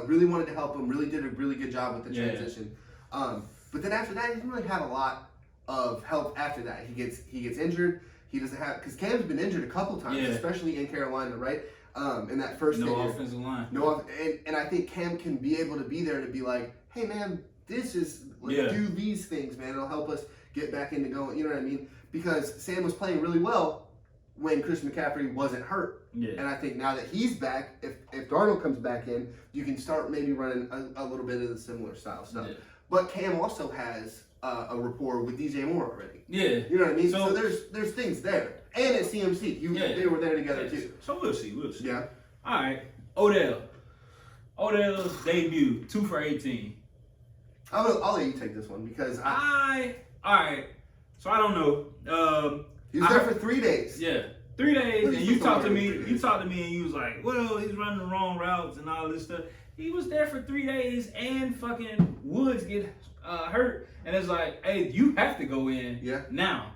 Really wanted to help him. Really did a really good job with the transition. But then after that, he didn't really have a lot of help after that. He gets injured. He doesn't have, because Cam's been injured a couple times, especially in Carolina, right? In that first no offensive line. And I think Cam can be able to be there to be like, hey man, this is do these things, man. It'll help us get back into going. You know what I mean? Because Sam was playing really well when Christian McCaffrey wasn't hurt. Yeah. And I think now that he's back, if Darnold comes back in, you can start maybe running a little bit of the similar style stuff. Yeah. But Cam also has a rapport with DJ Moore already. Yeah. You know what I mean? So there's things there. And at CMC, they were there together too. So we'll see. Yeah. All right. Odell's debut, 2 for 18. I'll let you take this one because all right. So I don't know. He was there for 3 days. Yeah. 3 days, and you talked to me and you was like, well, he's running the wrong routes and all this stuff. He was there for 3 days and fucking Woods get hurt. And it's like, hey, you have to go in now.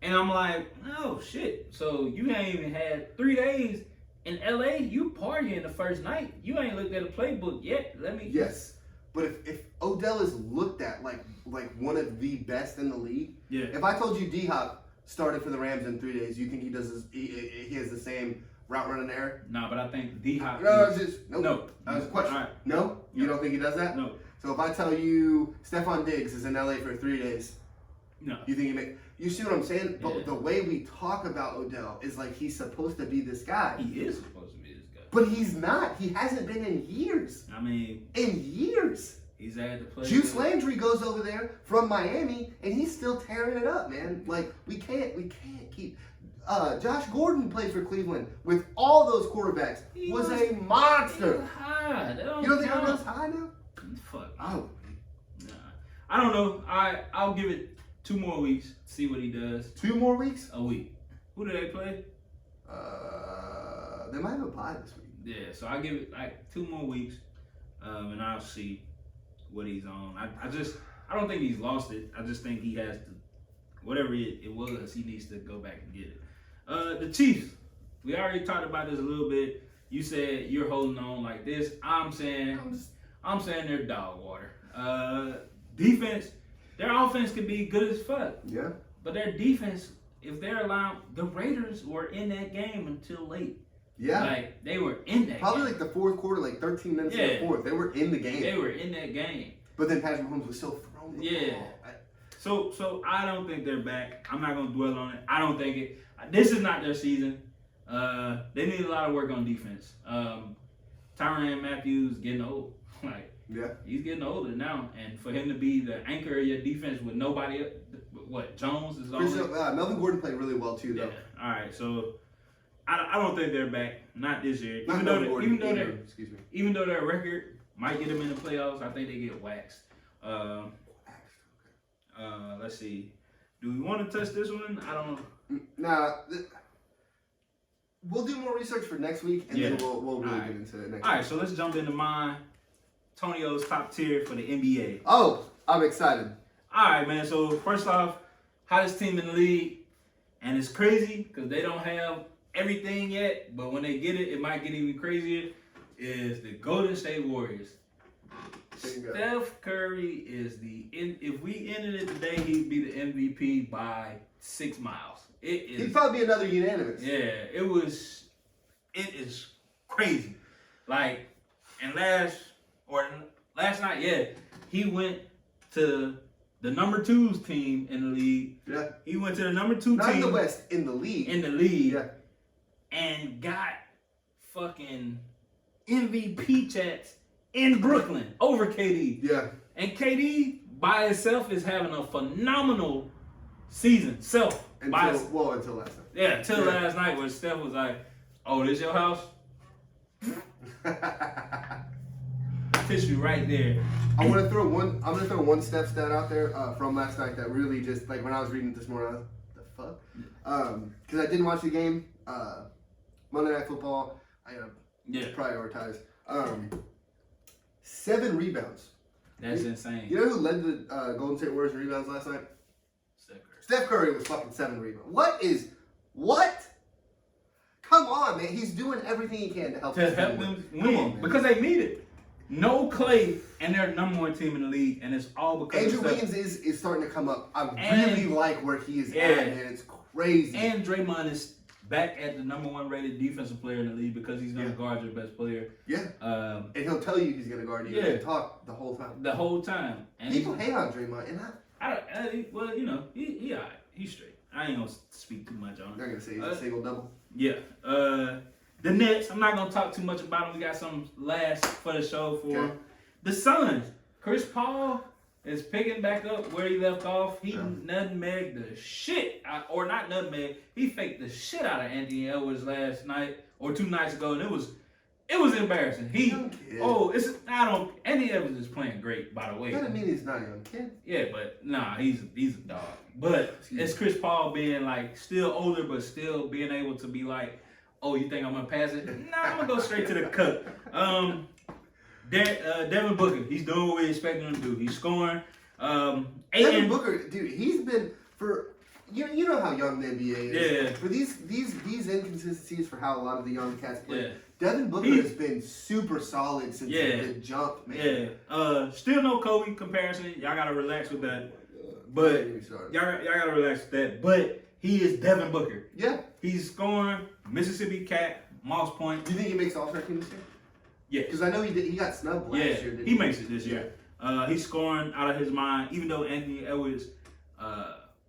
And I'm like, no, shit. So you ain't even had 3 days in LA. You partying the first night. You ain't looked at a playbook yet. Yes. But if Odell is looked at like one of the best in the league, if I told you D-Hop started for the Rams in 3 days, you think he has the same route running error? Nah, but I think D-Hop. No. That was a question. Right. No? You don't think he does that? No. So if I tell you Stephon Diggs is in LA for 3 days, no. You think you see what I'm saying? But the way we talk about Odell is like he's supposed to be this guy. He is supposed to be this guy. But he's not. He hasn't been in years. I mean, in years. He's had to play. Juice Landry goes over there from Miami and he's still tearing it up, man. Like we can't keep Josh Gordon played for Cleveland with all those quarterbacks. He was a monster. He was high. You don't think Odell's high now? Fuck. Oh. Nah. I don't know. I'll give it 2 more weeks. See what he does. 2 more weeks? A week. Who do they play? They might have a bye this week. Yeah, so I'll give it like 2 more weeks, and I'll see what he's on. I don't think he's lost it. I just think he has to, whatever it was, he needs to go back and get it. The Chiefs. We already talked about this a little bit. You said you're holding on like this. I'm saying they're dog water. Defense, their offense could be good as fuck. Yeah. But their defense if they're allowed, the Raiders were in that game until late. Yeah. Like, they were in that Probably game. like the fourth quarter, like 13 minutes in the fourth. They were in the game. They were in that game. But then Patrick Mahomes was still throwing the ball. So I don't think they're back. I'm not gonna dwell on it. I don't think it. This is not their season. They need a lot of work on defense. Tyrann Matthews getting old. Like, he's getting older now, and for him to be the anchor of your defense with nobody, Jones is on. Melvin Gordon played really well too, though. Yeah. All right, so I don't think they're back. Not this year. Not Even though their record might get them in the playoffs, I think they get waxed. Let's see. Do we want to touch this one? I don't know. Nah. We'll do more research for next week, and then we'll really get into it next week. All right, so let's jump into mine. Tonio's top tier for the NBA. Oh, I'm excited. All right, man. So first off, hottest team in the league, and it's crazy because they don't have everything yet, but when they get it, it might get even crazier, is the Golden State Warriors. Steph Curry is if we ended it today, he'd be the MVP by 6 miles. He'd probably be another unanimous. Yeah, it is crazy. Like, and last night, he went to the number 2's team in the league. Yeah. He went to the number 2 Not team. in the West, in the league. In the league. Yeah. And got fucking MVP chats in Brooklyn over KD. Yeah. And KD by itself is having a phenomenal season. Until last night. Yeah, until last night where Steph was like, "Oh, this your house?" Tissue right there. I'm gonna throw one Steph stat out there from last night that really just, like, when I was reading it this morning, I was like, the fuck? Because I didn't watch the game. Monday Night Football. I gotta prioritize. 7 rebounds. That's insane. You know who led the Golden State Warriors in rebounds last night? Steph Curry was fucking 7 rebounds. What? Come on, man. He's doing everything he can to help them win. Because they need it. No Clay, and they're number 1 team in the league, and it's all because Andrew Wiggins is starting to come up. I really like where he is at, man. It's crazy. And Draymond is back at the number 1 rated defensive player in the league because he's going to guard your best player. Yeah. And he'll tell you he's going to guard you. Yeah. Talk the whole time. The whole time. And people hate on Draymond, and well, you know, he all right. He's straight. I ain't gonna speak too much on him. They're gonna say he's a single double. Yeah. The Nets. I'm not gonna talk too much about them. We got some last for the show for the Suns. Chris Paul is picking back up where he left off. He nutmegged the shit, or not nutmeg. He faked the shit out of Anthony Edwards last night or 2 nights ago, and it was embarrassing. Anthony Edwards is playing great, by the way. That doesn't mean he's not a young kid. Yeah, but nah, he's a dog. But it's Chris Paul being like still older, but still being able to be like, oh, you think I'm gonna pass it? Nah, I'm gonna go straight to the cup. Devin Booker, he's doing what we expect him to do. He's scoring. Devin Booker, dude, he's been for. You know how young the NBA is. Yeah. For these inconsistencies for how a lot of the young cats play. Yeah. Devin Booker has been super solid since the jump, man. Yeah. Still no Kobe comparison. Y'all gotta relax with that. But y'all gotta relax with that. But he is Devin Booker. Yeah. He's scoring. Mississippi Cat, Moss Point. Do you think he makes the All-Star team this year? Yeah. Because I know he got snubbed last year. He makes it this year. He's scoring out of his mind. Even though Anthony Edwards,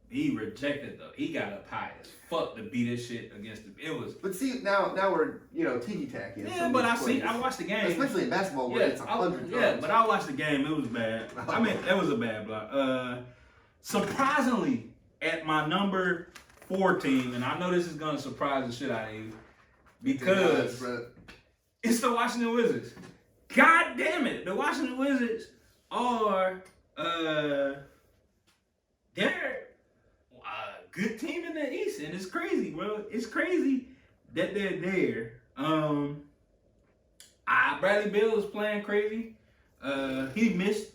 he rejected though. He got up high as fuck to beat this shit against the. It was. But see, now we're tiki tacky. Yeah, but I watched the game. Especially in basketball where it's 100 yards. Yeah, but I watched the game. It was bad. I mean, it was a bad block. Surprisingly, at my number 4 team, and I know this is gonna surprise the shit out of you, because it's the Washington Wizards. God damn it, the Washington Wizards are they're a good team in the East, and it's crazy, bro. It's crazy that they're there. Bradley Beal is playing crazy. He missed.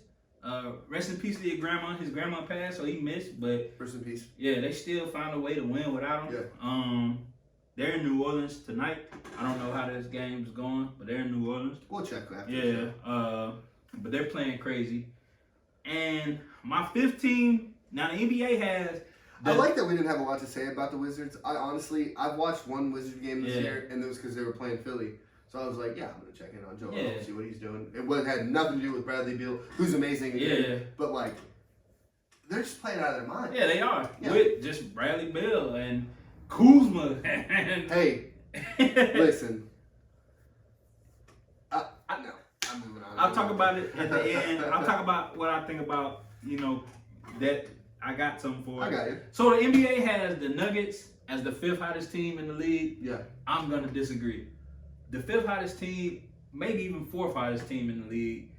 Rest in peace to your grandma. His grandma passed, so he missed. But rest in peace. Yeah, they still found a way to win without him. Yeah. They're in New Orleans tonight. I don't know how this game's going, but they're in New Orleans. We'll check after. Yeah. But they're playing crazy. And my 5th team. Now the NBA has I like that we didn't have a lot to say about the Wizards. I've watched one Wizards game this year, and it was because they were playing Philly. So I was like, yeah, I'm going to check in on Joel and see what he's doing. It had nothing to do with Bradley Beal, who's amazing. But, like, they're just playing out of their mind. Yeah, they are. Yeah. With just Bradley Beal and Kuzma. Hey, listen. No, I'm moving on. I'll talk about it at the end. I'll talk about what I think about, that I got something for it. I got you. So the NBA has the Nuggets as the 5th hottest team in the league. Yeah. I'm going to disagree. The 5th hottest team, maybe even 4th hottest team in the league,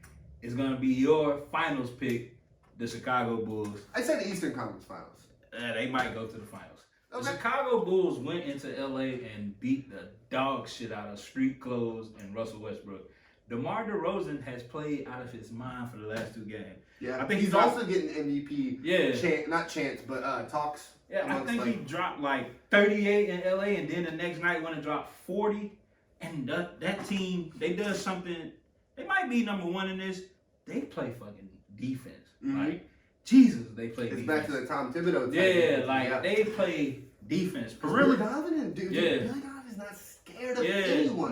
is going to be your finals pick, the Chicago Bulls. I said the Eastern Conference Finals. They might go to the finals. Okay. The Chicago Bulls went into LA and beat the dog shit out of Street Clothes and Russell Westbrook. DeMar DeRozan has played out of his mind for the last 2 games. Yeah, I think he's also getting MVP. Yeah, not chance, but talks. Yeah, I think he dropped like 38 in LA, and then the next night went and dropped 40. And that team, they does something. They might be number 1 in this. They play fucking defense. Like Jesus, they play. It's defense. back to the Tom Thibodeau. They play defense. Billy Donovan, dude. Yeah. Billy Donovan's not scared of anyone.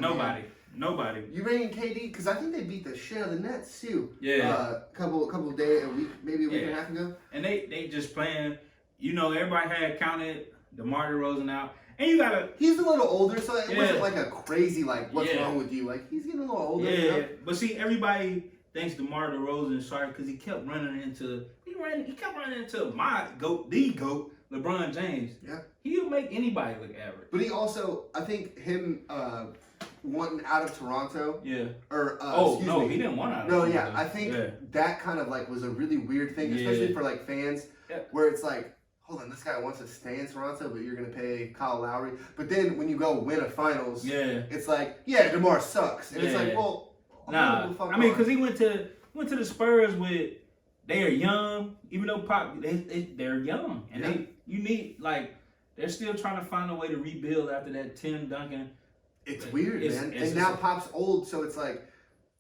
Nobody. You bringing KD? Because I think they beat the shit out of the Nets too. Yeah. Couple days, a week, maybe a week and a half ago. And they just playing. Everybody had counted DeMar DeRozan out, and you gotta. He's a little older, so it wasn't like a crazy what's wrong with you? Like he's getting a little older. Yeah, but see, everybody thinks DeMar DeRozan is sorry because he kept running into my GOAT, the GOAT, LeBron James. Yeah. He'll make anybody look average. But he also, I think him wanting out of Toronto. Yeah. Or he didn't want out of Toronto. Yeah, I think that kind of was a really weird thing, especially for fans, where it's like, hold on, this guy wants to stay in Toronto, but you're gonna pay Kyle Lowry. But then when you go win a finals, it's like, DeMar sucks, and it's like, well, nah. I mean, because he went to the Spurs with. They are young, even though they're young, and they're still trying to find a way to rebuild after that Tim Duncan. It's weird, man. And now Pop's old, so it's like,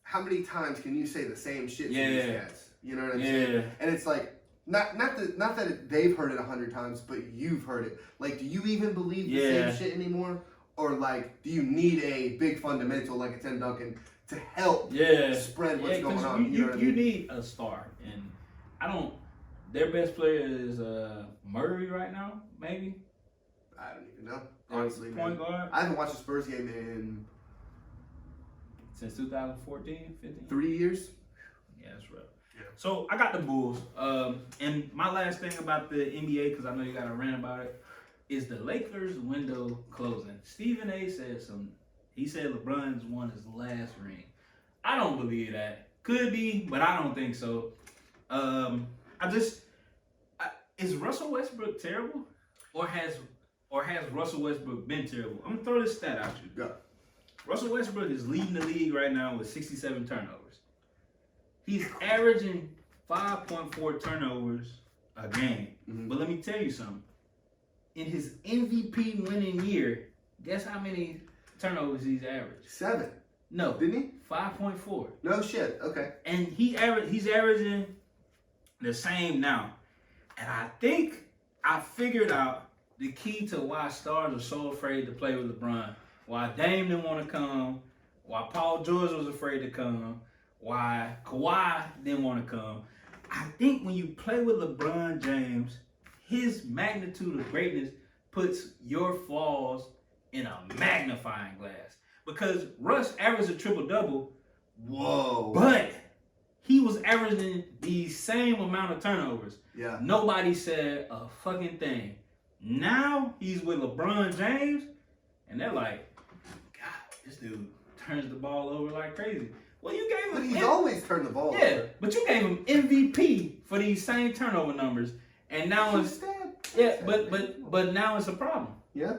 how many times can you say the same shit to these guys? You know what I'm saying? And it's like, not that they've heard it 100 times, but you've heard it. Like, do you even believe the same shit anymore? Or do you need a big fundamental like a Tim Duncan to help spread what's going on? You need a star, and I don't. Their best player is Murray right now, maybe. I don't even know. Honestly, point guard. I haven't watched a Spurs game since 2014, 15. 3 years. Yeah, that's rough. Yeah. So I got the Bulls. And my last thing about the NBA, because I know you got to rant about it, is the Lakers window closing. Stephen A. said he said LeBron's won his last ring. I don't believe that. Could be, but I don't think so. Is Russell Westbrook terrible, or has Russell Westbrook been terrible? I'm gonna throw this stat at you. Yeah. Russell Westbrook is leading the league right now with 67 turnovers. He's averaging 5.4 turnovers a game. But let me tell you something. In his MVP winning year, guess how many turnovers he's averaged? 7. No. Didn't he? 5.4. No shit. Okay. And he's averaging the same now. And I think I figured out the key to why stars are so afraid to play with LeBron. Why Dame didn't want to come. Why Paul George was afraid to come. Why Kawhi didn't want to come. I think when you play with LeBron James, his magnitude of greatness puts your flaws in a magnifying glass. Because Russ averaged a triple-double. Whoa. But he was averaging the same amount of turnovers. Yeah. Nobody said a fucking thing. Now he's with LeBron James, and they're like, God, this dude turns the ball over like crazy. Well, you gave him. But he's always turned the ball over. Yeah, but you gave him MVP for these same turnover numbers, and now it's but now it's a problem. Yeah.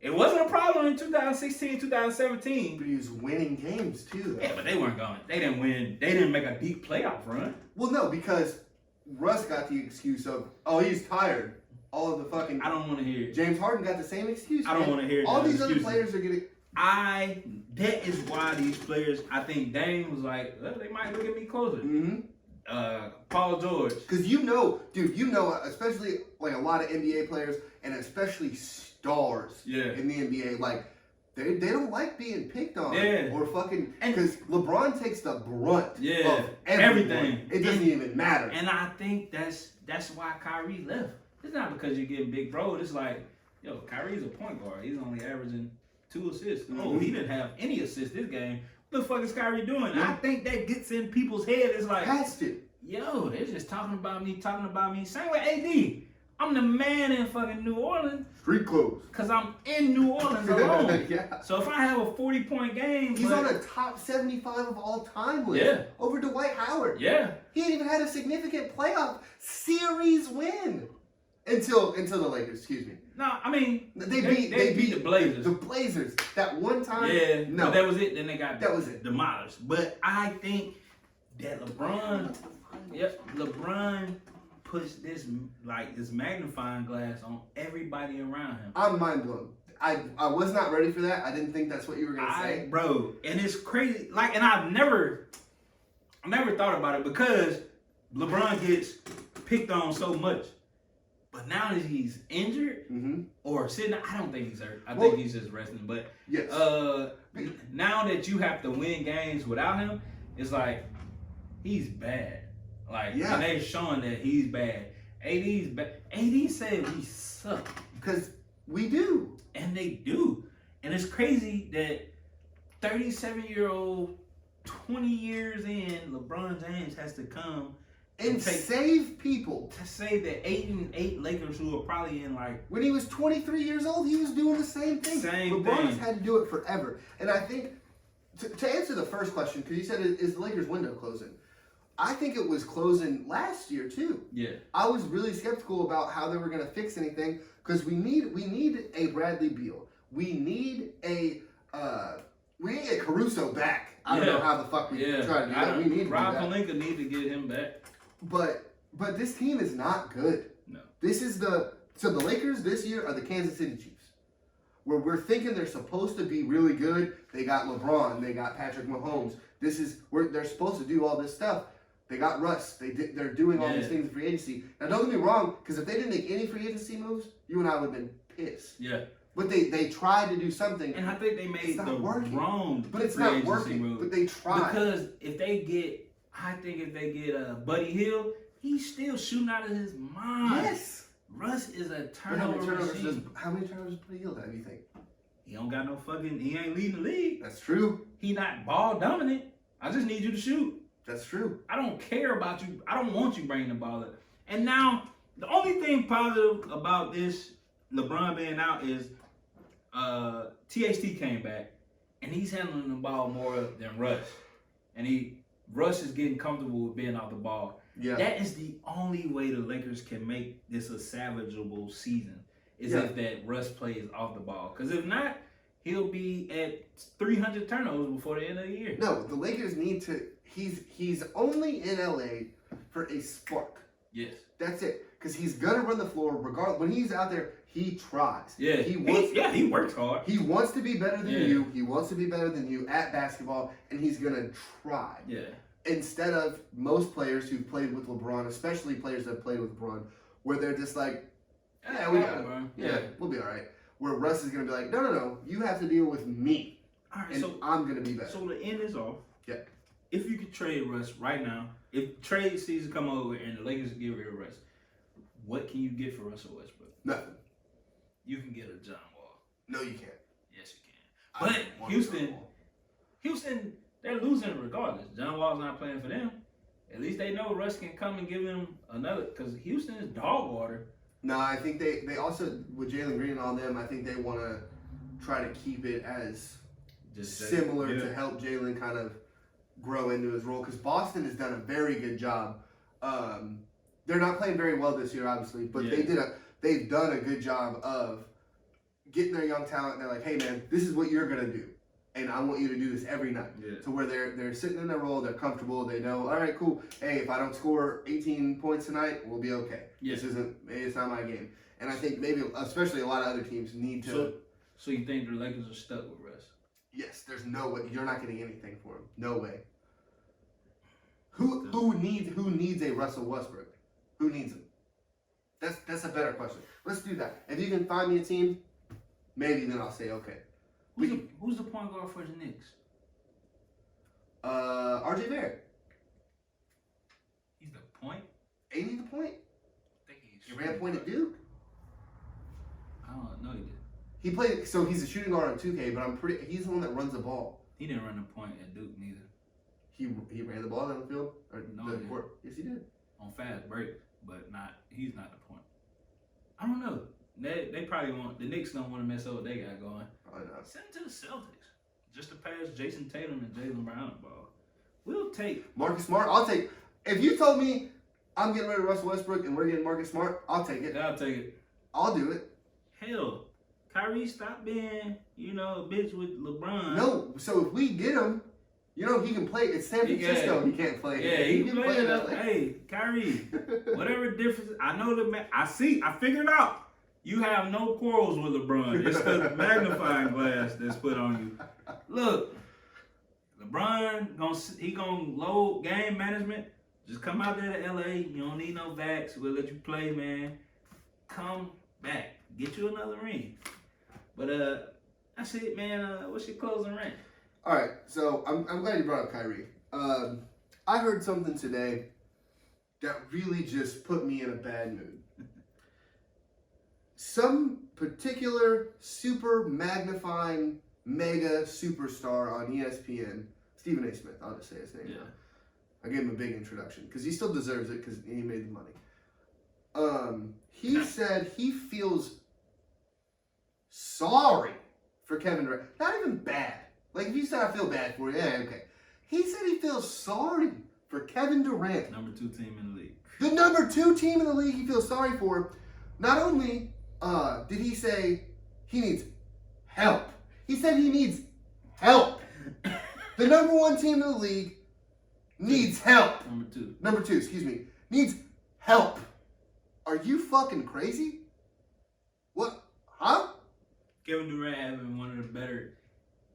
It wasn't a problem in 2016, 2017. But he was winning games too, though. Yeah, but they weren't going. They didn't win. They didn't make a deep playoff run. Well, no, because Russ got the excuse of, he's tired. All of the fucking. I don't want to hear it. James Harden got the same excuse. I don't want to hear it. All these other players are getting. That is why these players. I think Dame was like, well, they might look at me closer. Paul George. Because you know, especially like a lot of NBA players and especially stars in the NBA, like they don't like being picked on or fucking, because LeBron takes the brunt of everything. It doesn't even matter. And I think that's why Kyrie left. It's not because you're getting big bro. It's like, yo, Kyrie's a point guard. He's only averaging 2 assists. Oh, he didn't have any assists this game. What the fuck is Kyrie doing? Yeah. I think that gets in people's head. It's like, yo, they're just talking about me. Same with AD. I'm the man in fucking New Orleans. Street clothes. Because I'm in New Orleans alone. So if I have a 40-point game. He's on a top 75 of all time list. Over Dwight Howard. He ain't even had a significant playoff series win. Until the Lakers, excuse me. No, I mean they beat the Blazers. The Blazers that one time. No, that was it. Then they got that was it demolished. But I think that LeBron puts this magnifying glass on everybody around him. I'm mind blown. I was not ready for that. I didn't think that's what you were gonna say, bro. And it's crazy. Like, and I never thought about it because LeBron gets picked on so much. But now that he's injured or sitting, I don't think he's hurt. I think he's just resting. But now that you have to win games without him, it's like he's bad. Like, and they're showing that he's bad. AD's bad. AD said we suck. Because we do. And they do. And it's crazy that 37-year-old, 20 years in, LeBron James has to come and save people. To say that 8-8 Lakers, who are probably in like... When he was 23 years old, he was doing the same thing. LeBron has had to do it forever. And I think, to answer the first question, because you said, is the Lakers window closing? I think it was closing last year, too. I was really skeptical about how they were going to fix anything, because we need a Bradley Beal. We need a Caruso back. I don't know how the fuck we try to do that. We need Rob Pelinka need to get him back. But this team is not good. No. This is the Lakers this year are the Kansas City Chiefs. Where we're thinking they're supposed to be really good. They got LeBron, they got Patrick Mahomes. This is where they're supposed to do all this stuff. They got Russ. They're doing all these things in free agency. Now don't get me wrong, because if they didn't make any free agency moves, you and I would have been pissed. But they tried to do something. And I think they made the wrong but it's not working. Move. But they tried. Because if they get Buddy Hill, he's still shooting out of his mind. Yes. Russ is a turnover machine. How many turnovers does Buddy Hill have, you think? He don't got no fucking, he ain't leading the league. That's true. He not ball dominant. I just need you to shoot. That's true. I don't care about you. I don't want you bringing the ball up. And now, the only thing positive about this LeBron being out is THT came back, and he's handling the ball more than Russ. And Russ is getting comfortable with being off the ball. That is the only way the Lakers can make this a salvageable season, is if that Russ plays off the ball. Because if not, he'll be at 300 turnovers before the end of the year. No, the Lakers need to. He's only in LA for a spark. Yes. That's it. Because he's gonna run the floor regardless. When he's out there, he tries. He works hard. He wants to be better than you. He wants to be better than you at basketball, and he's gonna try. Instead of most players who've played with LeBron, especially players that have played with LeBron, where they're just like, we got it. Yeah, we'll be all right. Where Russ is gonna be like, no, you have to deal with me. All right, and so I'm gonna be better. So to end this off, if you could trade Russ right now, if trade season come over and the Lakers get rid of Russ, what can you get for Russell Westbrook? Nothing. You can get a John Wall. No, you can't. Yes, you can. But Houston, they're losing regardless. John Wall's not playing for them. At least they know Russ can come and give them another, because Houston is dog water. No, I think they also, with Jalen Green and all them, I think they want to try to keep it as just similar to help Jalen kind of grow into his role, because Boston has done a very good job. They're not playing very well this year, obviously, but they've done a good job of getting their young talent. And they're like, hey man, this is what you're gonna do, and I want you to do this every night. To where they're sitting in their role, they're comfortable, they know, all right, cool. Hey, if I don't score 18 points tonight, we'll be okay. It's not my game. And I think maybe, especially a lot of other teams need to. So you think the Lakers are stuck with Russ? Yes, there's no way. You're not getting anything for him. No way. Who needs a Russell Westbrook? Who needs him? That's a better question. Let's do that. If you can find me a team, maybe then I'll say okay. Who's the point guard for the Knicks? RJ Barrett. He's the point? Ain't he the point? I think he's. He ran point at Duke. I don't know. He did. He played. So he's a shooting guard on 2K, but he's the one that runs the ball. He didn't run the point at Duke neither. He ran the ball down the field or No, the he court. Yes, he did. On fast break, but he's not the point. I don't know. They probably want the Knicks don't want to mess up what they got going. Probably not. Send it to the Celtics. Just to pass Jason Tatum and Jaylen Brown the ball. We'll take Marcus Smart. I'll take. If you told me I'm getting rid of Russell Westbrook and we're getting Marcus Smart, I'll take it. I'll take it. I'll do it. Hell, Kyrie, stop being, a bitch with LeBron. No, so if we get him, he can play. It's San Francisco. He can't play. Yeah, he can play. LA. Hey, Kyrie, whatever difference. I know I figured out. You have no quarrels with LeBron. It's the magnifying glass that's put on you. Look, LeBron gonna load game management. Just come out there to LA. You don't need no vax. We'll let you play, man. Come back. Get you another ring. But that's it, man. What's your closing rant? All right, so I'm glad you brought up Kyrie. I heard something today that really just put me in a bad mood. Some particular super magnifying mega superstar on ESPN, Stephen A. Smith, I'll just say his name now. I gave him a big introduction because he still deserves it because he made the money. He said he feels sorry for Kevin Durant. Not even bad. Like if you said I feel bad for you, yeah, okay. He said he feels sorry for Kevin Durant. Number 2 team in the league. The number 2 team in the league he feels sorry for. Not only did he say he needs help, he said he needs help. The number 1 team in the league needs help. Number two, excuse me. Needs help. Are you fucking crazy? What? Huh? Kevin Durant having one of the better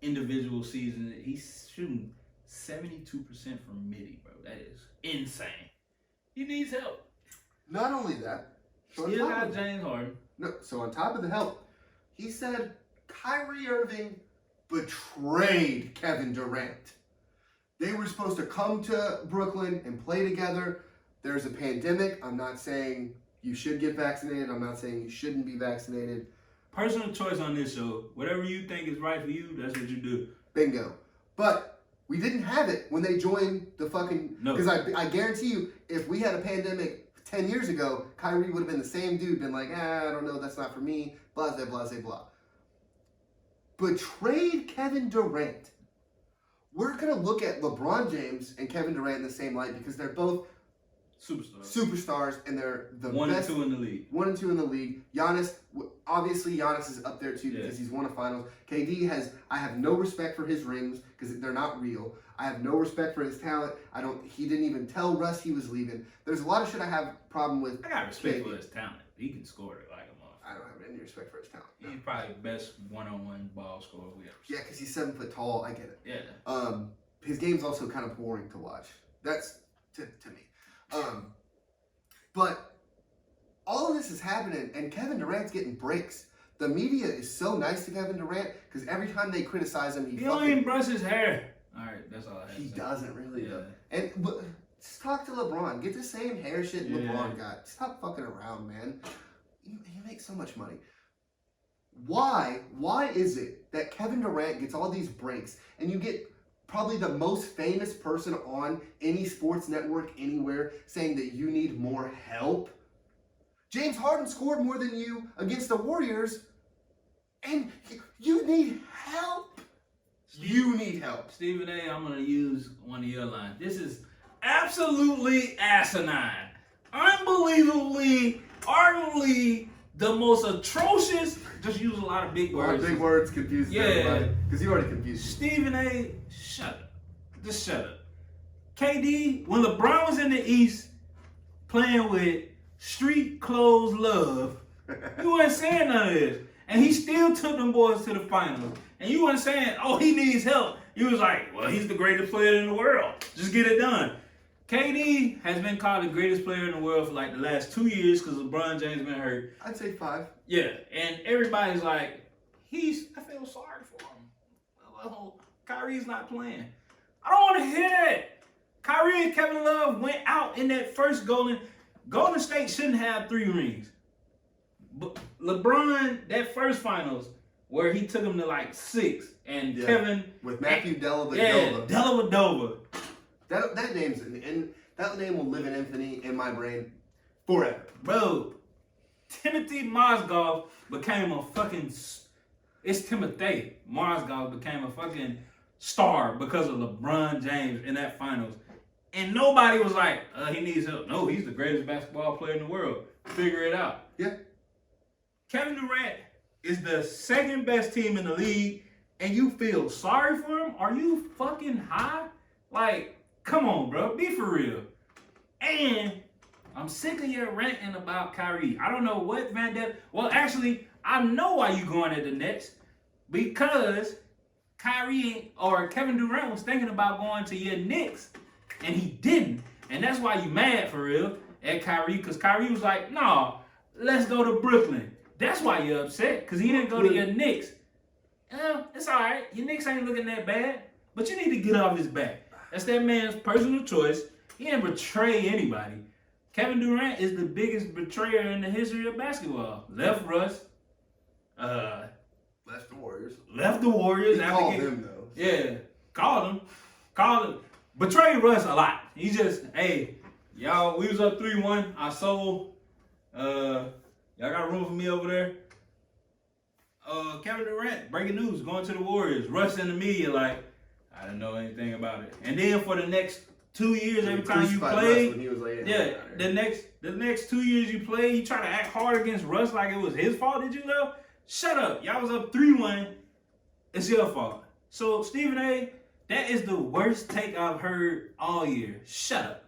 individual seasons. He's shooting 72% from midi, bro. That is insane. He needs help. Not only that. Still got James Harden. No, so on top of the help, he said Kyrie Irving betrayed Kevin Durant. They were supposed to come to Brooklyn and play together. There's a pandemic. I'm not saying you should get vaccinated. I'm not saying you shouldn't be vaccinated. Personal choice on this show. Whatever you think is right for you, that's what you do. Bingo. But we didn't have it when they joined the fucking... No. Because I guarantee you, if we had a pandemic 10 years ago, Kyrie would have been the same dude, been like, I don't know, that's not for me, blah, blah, blah, blah. Betrayed Kevin Durant. We're going to look at LeBron James and Kevin Durant in the same light because they're both superstars and they're the one best. 1 and 2 in the league. 1 and 2 in the league. Giannis, obviously Giannis is up there too because he's won a finals. KD I have no respect for his rings because they're not real. I have no respect for his talent. He didn't even tell Russ he was leaving. There's a lot of shit I have problem with. I got respect for his talent. He can score it like a motherfucker. I don't have any respect for his talent. No. He's probably the best one-on-one ball scorer we ever seen. Yeah, because he's 7 foot tall. I get it. Yeah. His game's also kind of boring to watch. That's to me. But all of this is happening, and Kevin Durant's getting breaks. The media is so nice to Kevin Durant because every time they criticize him, he don't even brush his hair. All right, that's all I have to say. He doesn't really. Yeah. And just talk to LeBron. Get the same hair shit LeBron got. Stop fucking around, man. You make so much money. Why is it that Kevin Durant gets all these breaks and you get probably the most famous person on any sports network anywhere saying that you need more help? James Harden scored more than you against the Warriors, and you need help. You need help. Stephen A., I'm going to use one of your lines. This is absolutely asinine. Unbelievably, ardently, the most atrocious. Just use a lot of big words. Big words confuse everybody. Because you already confused me. Stephen A., shut up. Just shut up. KD, when LeBron was in the East playing with street clothes love, you wasn't saying none of this. And he still took them boys to the finals. And you wasn't saying, oh, he needs help. You was like, well, he's the greatest player in the world. Just get it done. KD has been called the greatest player in the world for like the last 2 years because LeBron James been hurt. I'd say 5. Yeah, and everybody's like, I feel sorry for him. Well, Kyrie's not playing. I don't want to hear that. Kyrie and Kevin Love went out in that first Golden State shouldn't have 3 rings. But LeBron, that first finals, where he took him to like 6, and Kevin with Matthew Dellavedova. Yeah, Dellavedova. That name's and that name will live in infamy in my brain forever. Bro, Timothy Mozgov became a fucking. It's Timothy Mozgov became a fucking star because of LeBron James in that finals, and nobody was like, he needs help. No, he's the greatest basketball player in the world. Figure it out. Yeah. Kevin Durant is the second best team in the league, and you feel sorry for him? Are you fucking high? Like, come on, bro. Be for real. And I'm sick of your ranting about Kyrie. I don't know what Van Dep. Well, actually, I know why you going at the Nets. Because Kyrie or Kevin Durant was thinking about going to your Knicks, and he didn't. And that's why you mad for real at Kyrie, because Kyrie was like, nah, let's go to Brooklyn. That's why you're upset, because he didn't go to your Knicks. It's all right. Your Knicks ain't looking that bad, but you need to get off his back. That's that man's personal choice. He didn't betray anybody. Kevin Durant is the biggest betrayer in the history of basketball. Left Russ. Left the Warriors. Left the Warriors. He called him, though. Yeah. Called him. Betrayed Russ a lot. He just, hey, y'all, we was up 3-1. I sold. Y'all got room for me over there? Kevin Durant, breaking news, going to the Warriors. Russ in the media like, I didn't know anything about it. And then for the next 2 years, every time you played, the next 2 years you played, you try to act hard against Russ like it was his fault. Did you know? Shut up. Y'all was up 3-1. It's your fault. So, Stephen A., that is the worst take I've heard all year. Shut up.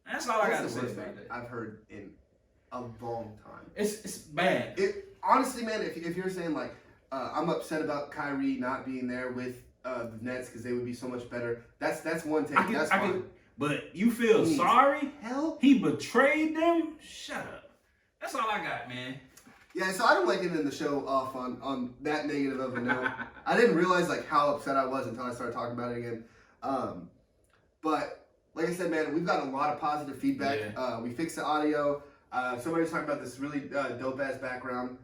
That's all I got to say about that. I've heard in a long time. It's bad. Honestly, man, if you're saying like, I'm upset about Kyrie not being there with the Nets because they would be so much better, that's one take. That's fine. But you feel sorry? Hell, he betrayed them? Shut up. That's all I got, man. Yeah, so I don't like ending the show off on that negative of a note. I didn't realize like how upset I was until I started talking about it again. But like I said, man, we've got a lot of positive feedback. Yeah. We fixed the audio. Somebody was talking about this really dope ass background.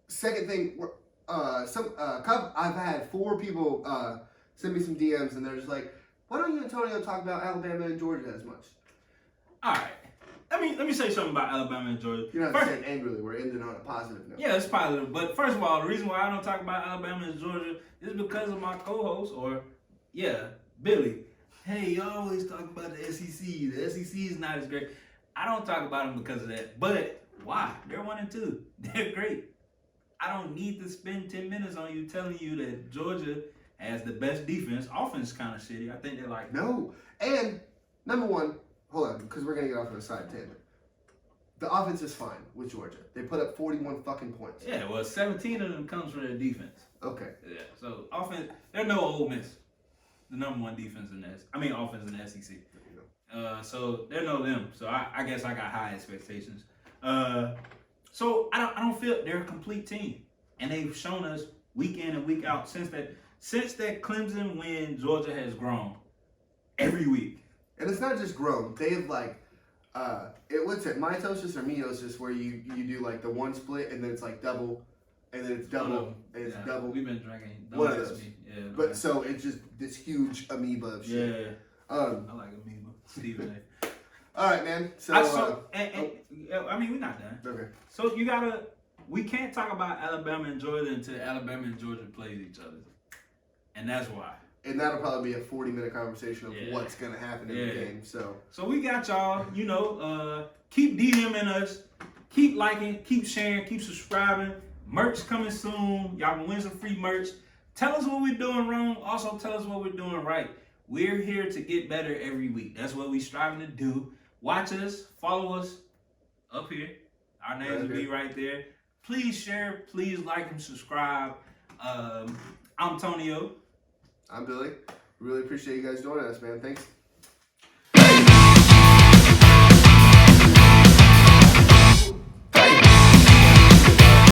Second thing, I've had 4 people send me some DMs, and they're just like, "Why don't you and Antonio talk about Alabama and Georgia as much?" All right. Let me say something about Alabama and Georgia. You're not saying angrily. We're ending on a positive note. Yeah, it's positive. But first of all, the reason why I don't talk about Alabama and Georgia is because of my co-host, Billy. Hey, you always talk about the SEC. The SEC is not as great. I don't talk about them because of that. But why? They're 1-2. They're great. I don't need to spend 10 minutes on you telling you that Georgia has the best defense. Offense is kind of shitty. I think they're like... No. And, number one, hold on, because we're going to get off on a side tangent. The offense is fine with Georgia. They put up 41 fucking points. Yeah, well, 17 of them comes from their defense. Okay. Yeah, so offense, they're no Ole Miss. The number 1 defense in the offense in the SEC. So they're no them. So I guess I got high expectations. So I don't feel they're a complete team, and they've shown us week in and week out since that Clemson win. Georgia has grown every week, and it's not just grown. They've like what's it, mitosis or meiosis, where you do like the one split and then it's like double, and then it's double, and it's double. We've been drinking. One of those. Yeah. But so it's just this huge amoeba of shit. Yeah. I like amoeba. Stephen A. All right, man. So, I mean, we're not done. Okay. So we can't talk about Alabama and Georgia until Alabama and Georgia plays each other. And that's why. And that'll probably be a 40-minute conversation of what's going to happen in the game. So we got y'all, keep DMing us, keep liking, keep sharing, keep subscribing. Merch coming soon. Y'all can win some free merch. Tell us what we're doing wrong. Also, tell us what we're doing right. We're here to get better every week. That's what we're striving to do. Watch us, follow us up here. Our names will be right there. Please share, please like and subscribe. I'm Tonio. I'm Billy. Really appreciate you guys joining us, man. Thanks.